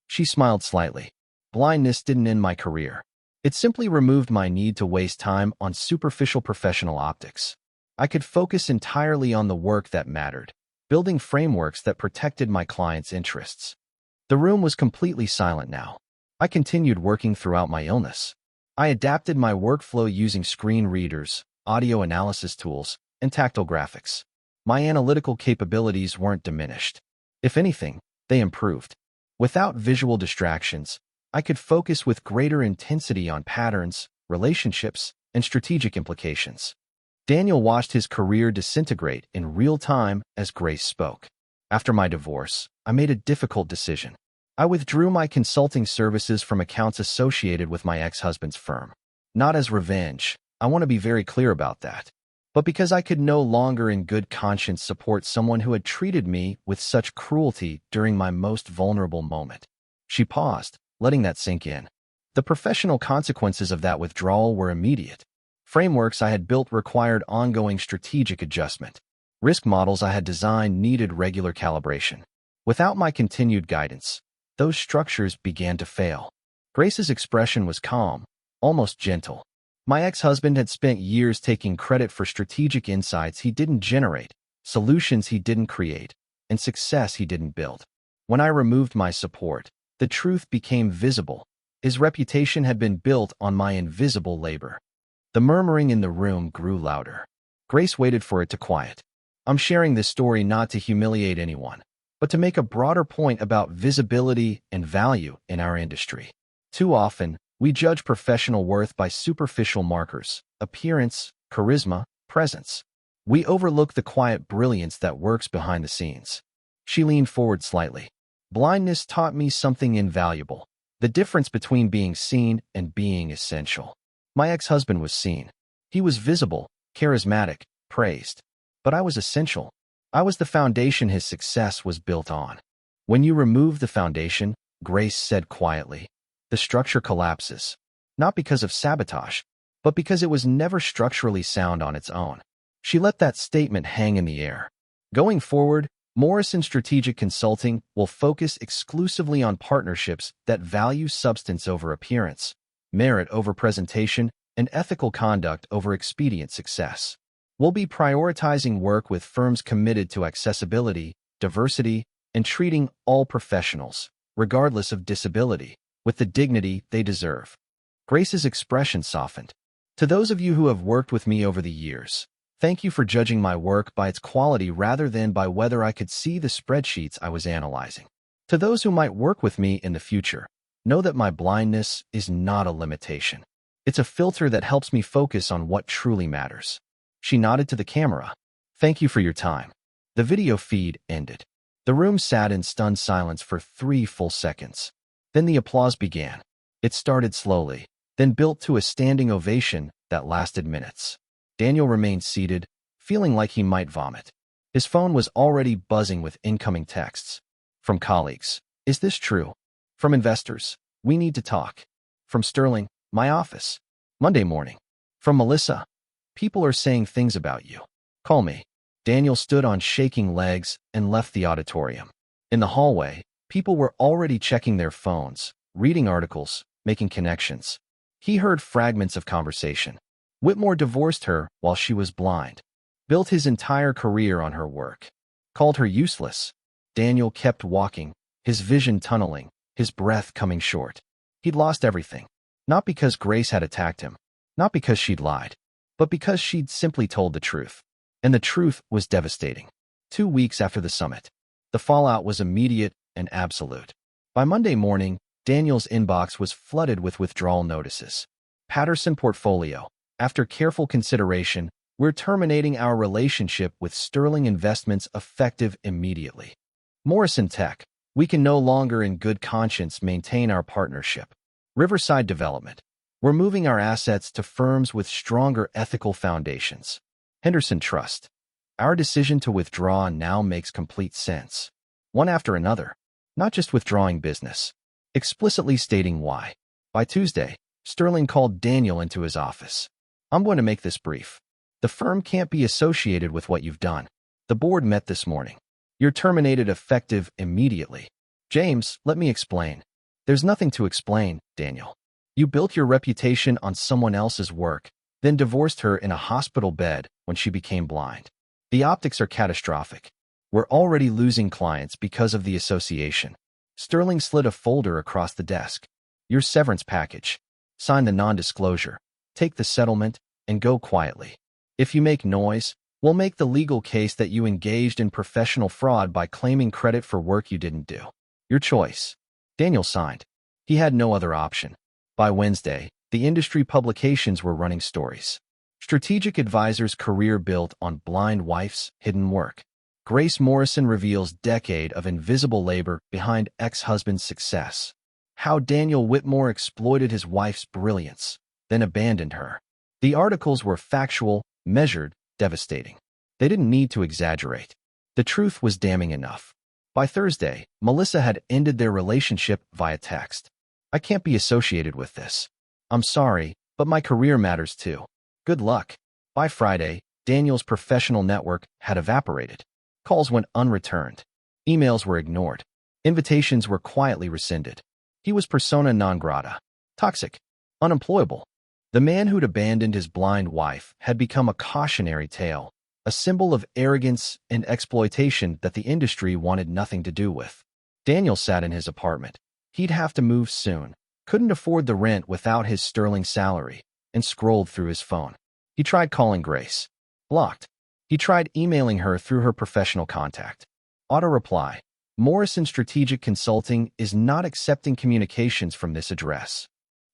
She smiled slightly. Blindness didn't end my career. It simply removed my need to waste time on superficial professional optics. I could focus entirely on the work that mattered, building frameworks that protected my clients' interests. The room was completely silent now. I continued working throughout my illness. I adapted my workflow using screen readers, audio analysis tools, and tactile graphics. My analytical capabilities weren't diminished. If anything, they improved. Without visual distractions, I could focus with greater intensity on patterns, relationships, and strategic implications. Daniel watched his career disintegrate in real time as Grace spoke. After my divorce, I made a difficult decision. I withdrew my consulting services from accounts associated with my ex-husband's firm. Not as revenge, I want to be very clear about that, but because I could no longer in good conscience support someone who had treated me with such cruelty during my most vulnerable moment. She paused, letting that sink in. The professional consequences of that withdrawal were immediate. Frameworks I had built required ongoing strategic adjustment. Risk models I had designed needed regular calibration. Without my continued guidance, those structures began to fail. Grace's expression was calm, almost gentle. My ex-husband had spent years taking credit for strategic insights he didn't generate, solutions he didn't create, and success he didn't build. When I removed my support, the truth became visible. His reputation had been built on my invisible labor. The murmuring in the room grew louder. Grace waited for it to quiet. I'm sharing this story not to humiliate anyone, but to make a broader point about visibility and value in our industry. Too often, we judge professional worth by superficial markers, appearance, charisma, presence. We overlook the quiet brilliance that works behind the scenes. She leaned forward slightly. Blindness taught me something invaluable. The difference between being seen and being essential. My ex-husband was seen. He was visible, charismatic, praised. But I was essential. I was the foundation his success was built on. When you remove the foundation, Grace said quietly, the structure collapses. Not because of sabotage, but because it was never structurally sound on its own. She let that statement hang in the air. Going forward, Morrison Strategic Consulting will focus exclusively on partnerships that value substance over appearance, merit over presentation, and ethical conduct over expedient success. We'll be prioritizing work with firms committed to accessibility, diversity, and treating all professionals, regardless of disability, with the dignity they deserve. Grace's expression softened. To those of you who have worked with me over the years, thank you for judging my work by its quality rather than by whether I could see the spreadsheets I was analyzing. To those who might work with me in the future, know that my blindness is not a limitation. It's a filter that helps me focus on what truly matters. She nodded to the camera. Thank you for your time. The video feed ended. The room sat in stunned silence for 3 full seconds. Then the applause began. It started slowly, then built to a standing ovation that lasted minutes. Daniel remained seated, feeling like he might vomit. His phone was already buzzing with incoming texts. From colleagues, is this true? From investors, we need to talk. From Sterling, my office. Monday morning. From Melissa, people are saying things about you. Call me. Daniel stood on shaking legs and left the auditorium. In the hallway, people were already checking their phones, reading articles, making connections. He heard fragments of conversation. Whitmore divorced her while she was blind. Built his entire career on her work. Called her useless. Daniel kept walking, his vision tunneling, his breath coming short. He'd lost everything. Not because Grace had attacked him. Not because she'd lied. But because she'd simply told the truth. And the truth was devastating. 2 weeks after the summit, the fallout was immediate and absolute. By Monday morning, Daniel's inbox was flooded with withdrawal notices. Patterson Portfolio. After careful consideration, we're terminating our relationship with Sterling Investments effective immediately. Morrison Tech. We can no longer in good conscience maintain our partnership. Riverside Development. We're moving our assets to firms with stronger ethical foundations. Henderson Trust. Our decision to withdraw now makes complete sense. One after another, not just withdrawing business, explicitly stating why. By Tuesday, Sterling called Daniel into his office. I'm going to make this brief. The firm can't be associated with what you've done. The board met this morning. You're terminated effective immediately. James, let me explain. There's nothing to explain, Daniel. You built your reputation on someone else's work, then divorced her in a hospital bed when she became blind. The optics are catastrophic. We're already losing clients because of the association. Sterling slid a folder across the desk. Your severance package. Sign the non-disclosure. Take the settlement and go quietly. If you make noise, we'll make the legal case that you engaged in professional fraud by claiming credit for work you didn't do. Your choice. Daniel signed. He had no other option. By Wednesday, the industry publications were running stories. Strategic Advisor's career built on blind wife's hidden work. Grace Morrison reveals decade of invisible labor behind ex-husband's success. How Daniel Whitmore exploited his wife's brilliance, then abandoned her. The articles were factual, measured, devastating. They didn't need to exaggerate. The truth was damning enough. By Thursday, Melissa had ended their relationship via text. I can't be associated with this. I'm sorry, but my career matters too. Good luck. By Friday, Daniel's professional network had evaporated. Calls went unreturned. Emails were ignored. Invitations were quietly rescinded. He was persona non grata. Toxic. Unemployable. The man who'd abandoned his blind wife had become a cautionary tale, a symbol of arrogance and exploitation that the industry wanted nothing to do with. Daniel sat in his apartment. He'd have to move soon, couldn't afford the rent without his sterling salary, and scrolled through his phone. He tried calling Grace. Blocked. He tried emailing her through her professional contact. Auto reply. Morrison Strategic Consulting is not accepting communications from this address.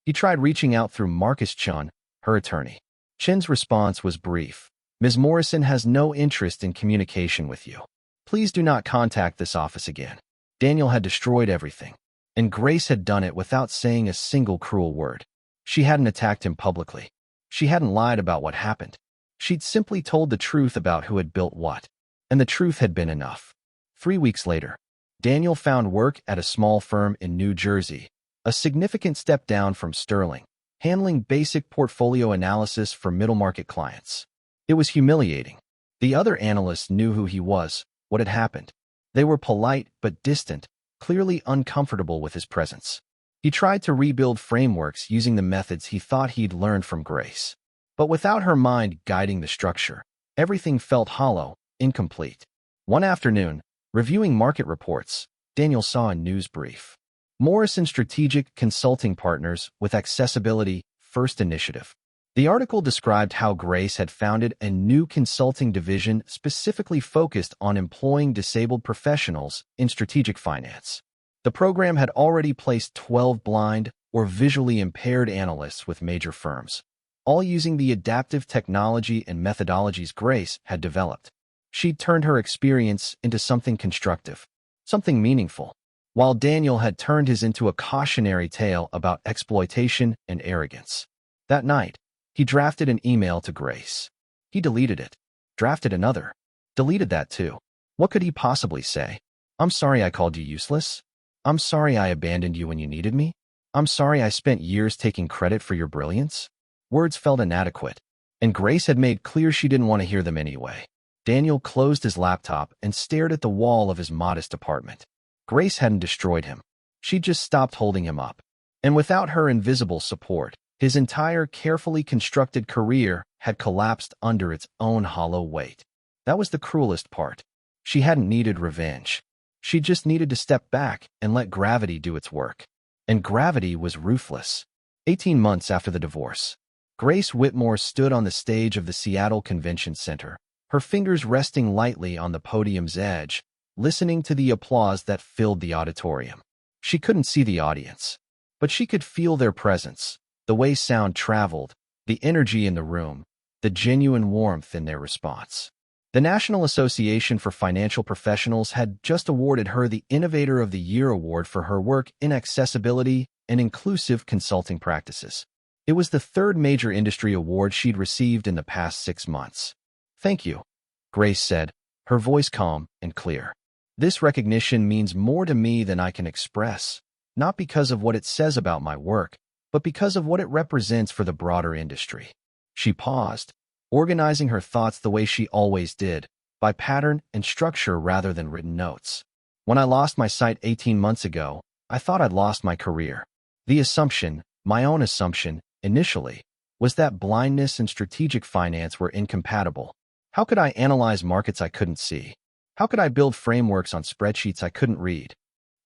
He tried reaching out through Marcus Chun, her attorney. Chin's response was brief. Ms. Morrison has no interest in communication with you. Please do not contact this office again. Daniel had destroyed everything, and Grace had done it without saying a single cruel word. She hadn't attacked him publicly. She hadn't lied about what happened. She'd simply told the truth about who had built what, and the truth had been enough. 3 weeks later, Daniel found work at a small firm in New Jersey, a significant step down from Sterling, handling basic portfolio analysis for middle-market clients. It was humiliating. The other analysts knew who he was, what had happened. They were polite but distant, clearly uncomfortable with his presence. He tried to rebuild frameworks using the methods he thought he'd learned from Grace. But without her mind guiding the structure, everything felt hollow, incomplete. One afternoon, reviewing market reports, Daniel saw a news brief. Morrison Strategic Consulting Partners with Accessibility First Initiative. The article described how Grace had founded a new consulting division specifically focused on employing disabled professionals in strategic finance. The program had already placed 12 blind or visually impaired analysts with major firms, all using the adaptive technology and methodologies Grace had developed. She'd turned her experience into something constructive, something meaningful, while Daniel had turned his into a cautionary tale about exploitation and arrogance. That night, he drafted an email to Grace. He deleted it, drafted another, deleted that too. What could he possibly say? I'm sorry I called you useless. I'm sorry I abandoned you when you needed me. I'm sorry I spent years taking credit for your brilliance. Words felt inadequate, and Grace had made clear she didn't want to hear them anyway. Daniel closed his laptop and stared at the wall of his modest apartment. Grace hadn't destroyed him. She'd just stopped holding him up. And without her invisible support, his entire carefully constructed career had collapsed under its own hollow weight. That was the cruelest part. She hadn't needed revenge. She just needed to step back and let gravity do its work. And gravity was ruthless. 18 months after the divorce, Grace Whitmore stood on the stage of the Seattle Convention Center, her fingers resting lightly on the podium's edge, listening to the applause that filled the auditorium. She couldn't see the audience, but she could feel their presence, the way sound traveled, the energy in the room, the genuine warmth in their response. The National Association for Financial Professionals had just awarded her the Innovator of the Year award for her work in accessibility and inclusive consulting practices. It was the third major industry award she'd received in the past 6 months. Thank you. Grace said, her voice calm and clear. This recognition means more to me than I can express, not because of what it says about my work, but because of what it represents for the broader industry. She paused, organizing her thoughts the way she always did, by pattern and structure rather than written notes. When I lost my sight 18 months ago, I thought I'd lost my career. The assumption, my own assumption, initially, was that blindness and strategic finance were incompatible. How could I analyze markets I couldn't see? How could I build frameworks on spreadsheets I couldn't read?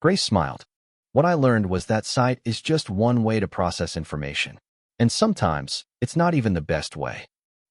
Grace smiled. What I learned was that sight is just one way to process information. And sometimes, it's not even the best way.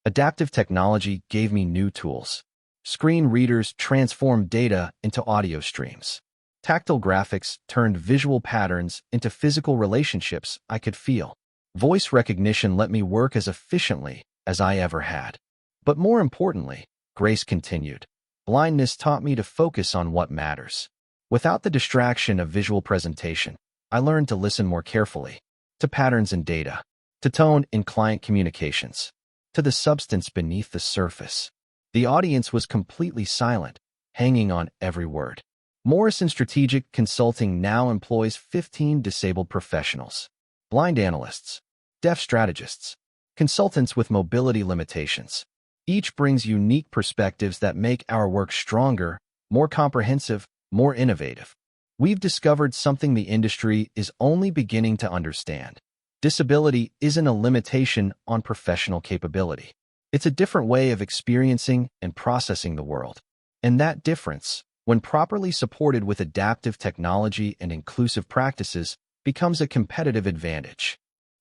Adaptive technology gave me new tools. Screen readers transformed data into audio streams. Tactile graphics turned visual patterns into physical relationships I could feel. Voice recognition let me work as efficiently as I ever had. But more importantly, Grace continued, blindness taught me to focus on what matters. Without the distraction of visual presentation, I learned to listen more carefully, to patterns in data, to tone in client communications, to the substance beneath the surface. The audience was completely silent, hanging on every word. Morrison Strategic Consulting now employs 15 disabled professionals, blind analysts, deaf strategists, consultants with mobility limitations. Each brings unique perspectives that make our work stronger, more comprehensive, more innovative. We've discovered something the industry is only beginning to understand. Disability isn't a limitation on professional capability. It's a different way of experiencing and processing the world. And that difference, when properly supported with adaptive technology and inclusive practices, becomes a competitive advantage.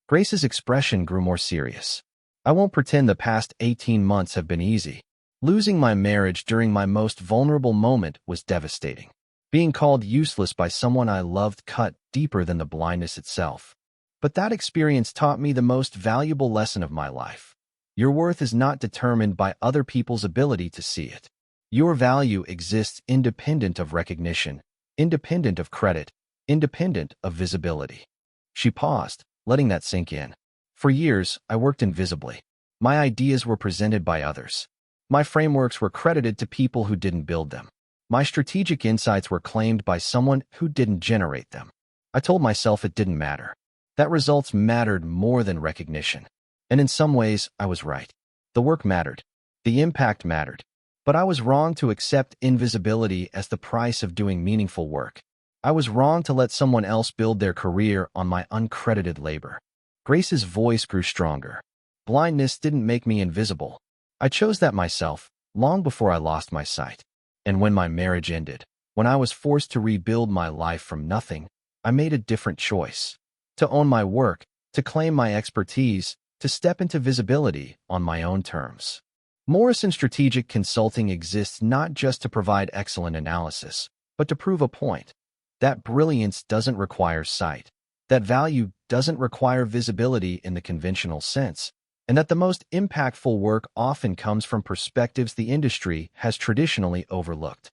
Grace's expression grew more serious. I won't pretend the past 18 months have been easy. Losing my marriage during my most vulnerable moment was devastating. Being called useless by someone I loved cut deeper than the blindness itself. But that experience taught me the most valuable lesson of my life. Your worth is not determined by other people's ability to see it. Your value exists independent of recognition, independent of credit, independent of visibility. She paused, letting that sink in. For years, I worked invisibly. My ideas were presented by others. My frameworks were credited to people who didn't build them. My strategic insights were claimed by someone who didn't generate them. I told myself it didn't matter. That results mattered more than recognition. And in some ways, I was right. The work mattered. The impact mattered. But I was wrong to accept invisibility as the price of doing meaningful work. I was wrong to let someone else build their career on my uncredited labor. Grace's voice grew stronger. Blindness didn't make me invisible. I chose that myself, long before I lost my sight. And when my marriage ended, when I was forced to rebuild my life from nothing, I made a different choice. To own my work, to claim my expertise, to step into visibility on my own terms. Morrison Strategic Consulting exists not just to provide excellent analysis, but to prove a point. That brilliance doesn't require sight. That value doesn't require visibility in the conventional sense, and that the most impactful work often comes from perspectives the industry has traditionally overlooked.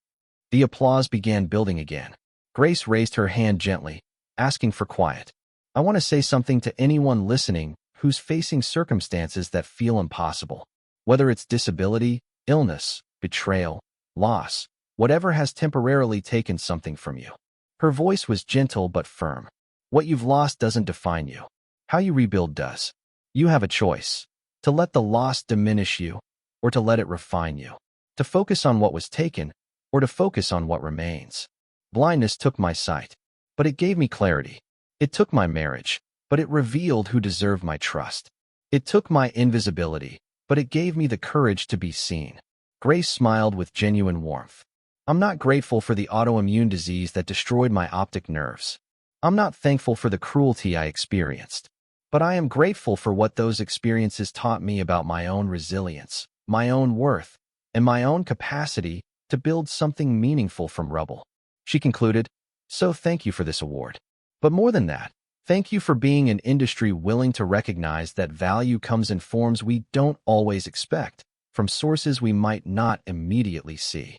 The applause began building again. Grace raised her hand gently, asking for quiet. I want to say something to anyone listening who's facing circumstances that feel impossible. Whether it's disability, illness, betrayal, loss, whatever has temporarily taken something from you. Her voice was gentle but firm. What you've lost doesn't define you. How you rebuild does. You have a choice. To let the loss diminish you, or to let it refine you. To focus on what was taken, or to focus on what remains. Blindness took my sight, but it gave me clarity. It took my marriage, but it revealed who deserved my trust. It took my invisibility, but it gave me the courage to be seen. Grace smiled with genuine warmth. I'm not grateful for the autoimmune disease that destroyed my optic nerves. I'm not thankful for the cruelty I experienced. But I am grateful for what those experiences taught me about my own resilience, my own worth, and my own capacity to build something meaningful from rubble. She concluded, so thank you for this award. But more than that, thank you for being an industry willing to recognize that value comes in forms we don't always expect, from sources we might not immediately see.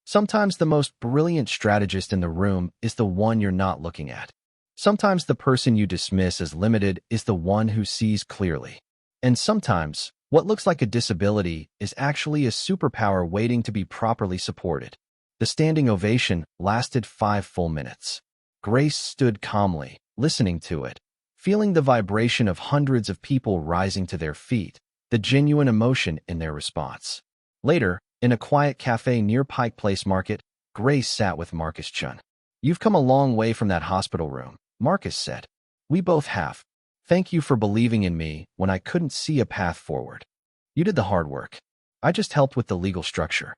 Sometimes the most brilliant strategist in the room is the one you're not looking at. Sometimes the person you dismiss as limited is the one who sees clearly. And sometimes, What looks like a disability is actually a superpower waiting to be properly supported. The standing ovation lasted 5 full minutes. Grace stood calmly, listening to it, feeling the vibration of hundreds of people rising to their feet, the genuine emotion in their response. Later, in a quiet cafe near Pike Place Market, Grace sat with Marcus Chun. "You've come a long way from that hospital room," Marcus said. "We both have. Thank you for believing in me when I couldn't see a path forward. You did the hard work. I just helped with the legal structure."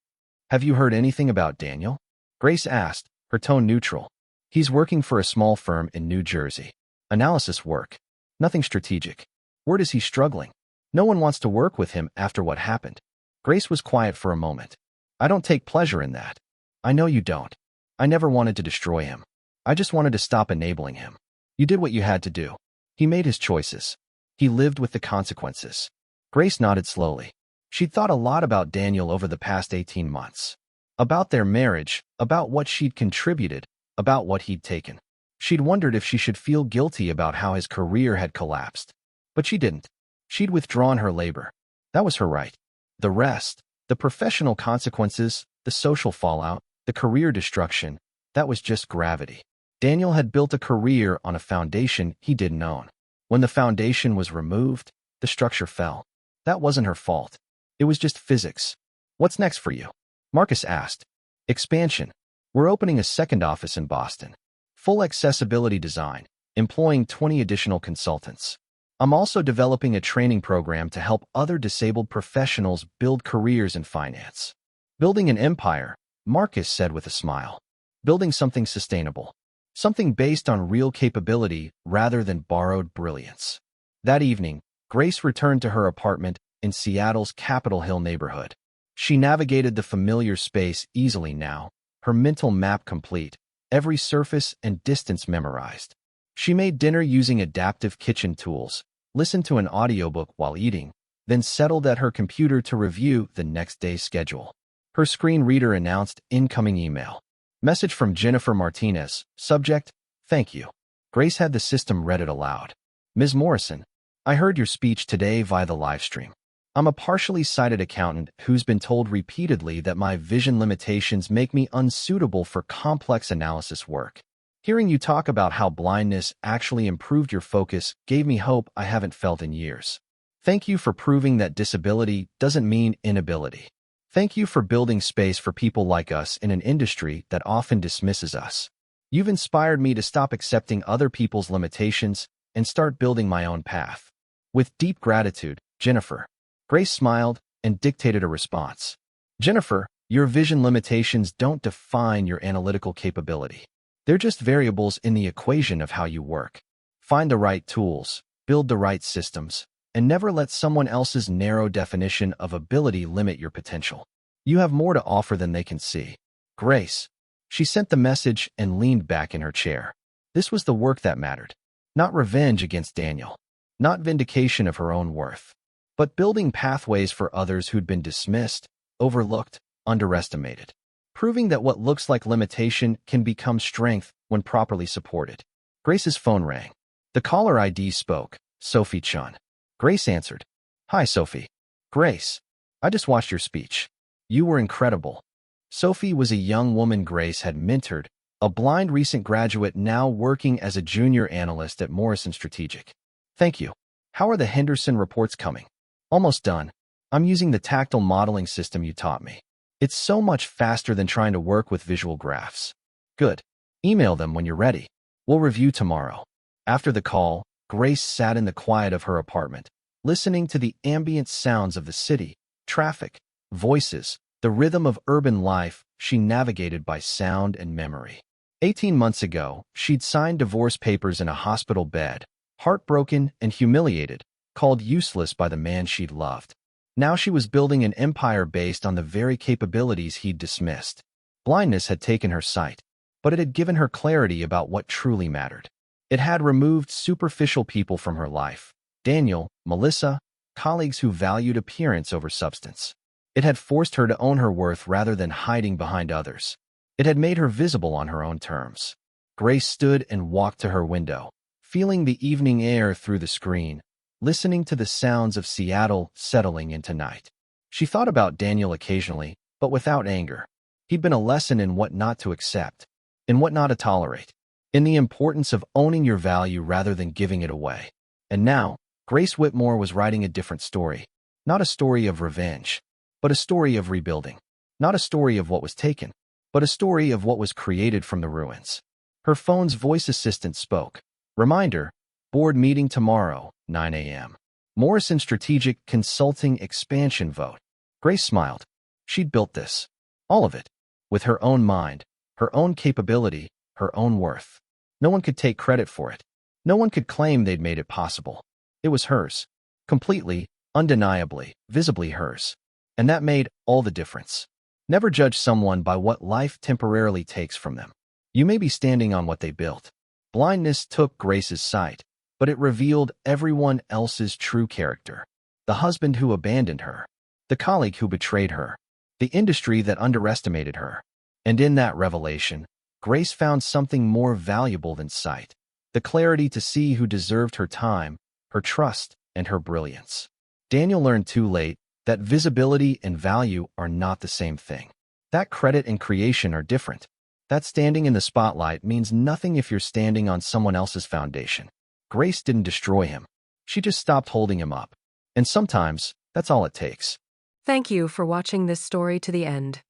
"Have you heard anything about Daniel?" Grace asked, her tone neutral. "He's working for a small firm in New Jersey. Analysis work. Nothing strategic. Word is he's struggling. No one wants to work with him after what happened." Grace was quiet for a moment. "I don't take pleasure in that. I know you don't. I never wanted to destroy him. I just wanted to stop enabling him. You did what you had to do. He made his choices. He lived with the consequences." Grace nodded slowly. She'd thought a lot about Daniel over the past 18 months. About their marriage, about what she'd contributed, about what he'd taken. She'd wondered if she should feel guilty about how his career had collapsed. But she didn't. She'd withdrawn her labor. That was her right. The rest, the professional consequences, the social fallout, the career destruction, that was just gravity. Daniel had built a career on a foundation he didn't own. When the foundation was removed, the structure fell. That wasn't her fault. It was just physics. "What's next for you?" Marcus asked. "Expansion. We're opening a second office in Boston. Full accessibility design, employing 20 additional consultants. I'm also developing a training program to help other disabled professionals build careers in finance." "Building an empire," Marcus said with a smile. "Building something sustainable. Something based on real capability rather than borrowed brilliance." That evening, Grace returned to her apartment in Seattle's Capitol Hill neighborhood. She navigated the familiar space easily now, her mental map complete, every surface and distance memorized. She made dinner using adaptive kitchen tools, listened to an audiobook while eating, then settled at her computer to review the next day's schedule. Her screen reader announced incoming email. Message from Jennifer Martinez. Subject, "Thank you." Grace had the system read it aloud. "Ms. Morrison, I heard your speech today via the live stream. I'm a partially sighted accountant who's been told repeatedly that my vision limitations make me unsuitable for complex analysis work. Hearing you talk about how blindness actually improved your focus gave me hope I haven't felt in years. Thank you for proving that disability doesn't mean inability. Thank you for building space for people like us in an industry that often dismisses us. You've inspired me to stop accepting other people's limitations and start building my own path. With deep gratitude, Jennifer." Grace smiled and dictated a response. "Jennifer, your vision limitations don't define your analytical capability. They're just variables in the equation of how you work. Find the right tools, build the right systems, and never let someone else's narrow definition of ability limit your potential. You have more to offer than they can see." Grace. She sent the message and leaned back in her chair. This was the work that mattered. Not revenge against Daniel. Not vindication of her own worth. But building pathways for others who'd been dismissed, overlooked, underestimated. Proving that what looks like limitation can become strength when properly supported. Grace's phone rang. The caller ID spoke, Sophie Chun. Grace answered. "Hi, Sophie." "Grace, I just watched your speech. You were incredible." Sophie was a young woman Grace had mentored, a blind recent graduate now working as a junior analyst at Morrison Strategic. "Thank you. How are the Henderson reports coming?" "Almost done. I'm using the tactile modeling system you taught me. It's so much faster than trying to work with visual graphs." "Good. Email them when you're ready. We'll review tomorrow." After the call, Grace sat in the quiet of her apartment, listening to the ambient sounds of the city, traffic, voices, the rhythm of urban life she navigated by sound and memory. 18 months ago, she'd signed divorce papers in a hospital bed, heartbroken and humiliated, called useless by the man she'd loved. Now she was building an empire based on the very capabilities he'd dismissed. Blindness had taken her sight, but it had given her clarity about what truly mattered. It had removed superficial people from her life. Daniel, Melissa, colleagues who valued appearance over substance. It had forced her to own her worth rather than hiding behind others. It had made her visible on her own terms. Grace stood and walked to her window, feeling the evening air through the screen, listening to the sounds of Seattle settling into night. She thought about Daniel occasionally, but without anger. He'd been a lesson in what not to accept, in what not to tolerate, in the importance of owning your value rather than giving it away. And now, Grace Whitmore was writing a different story. Not a story of revenge, but a story of rebuilding. Not a story of what was taken, but a story of what was created from the ruins. Her phone's voice assistant spoke. Reminder, board meeting tomorrow, 9 a.m. Morrison Strategic Consulting Expansion Vote. Grace smiled. She'd built this. All of it. With her own mind, her own capability, her own worth. No one could take credit for it. No one could claim they'd made it possible. It was hers. Completely, undeniably, visibly hers. And that made all the difference. Never judge someone by what life temporarily takes from them. You may be standing on what they built. Blindness took Grace's sight, but it revealed everyone else's true character. The husband who abandoned her, the colleague who betrayed her, the industry that underestimated her. And in that revelation, Grace found something more valuable than sight. The clarity to see who deserved her time, her trust, and her brilliance. Daniel learned too late that visibility and value are not the same thing. That credit and creation are different. That standing in the spotlight means nothing if you're standing on someone else's foundation. Grace didn't destroy him. She just stopped holding him up. And sometimes, that's all it takes. Thank you for watching this story to the end.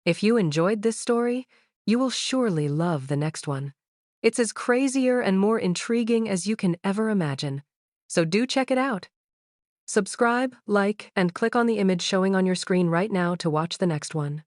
If you enjoyed this story, you will surely love the next one. It's as crazier and more intriguing as you can ever imagine. So do check it out. Subscribe, like, and click on the image showing on your screen right now to watch the next one.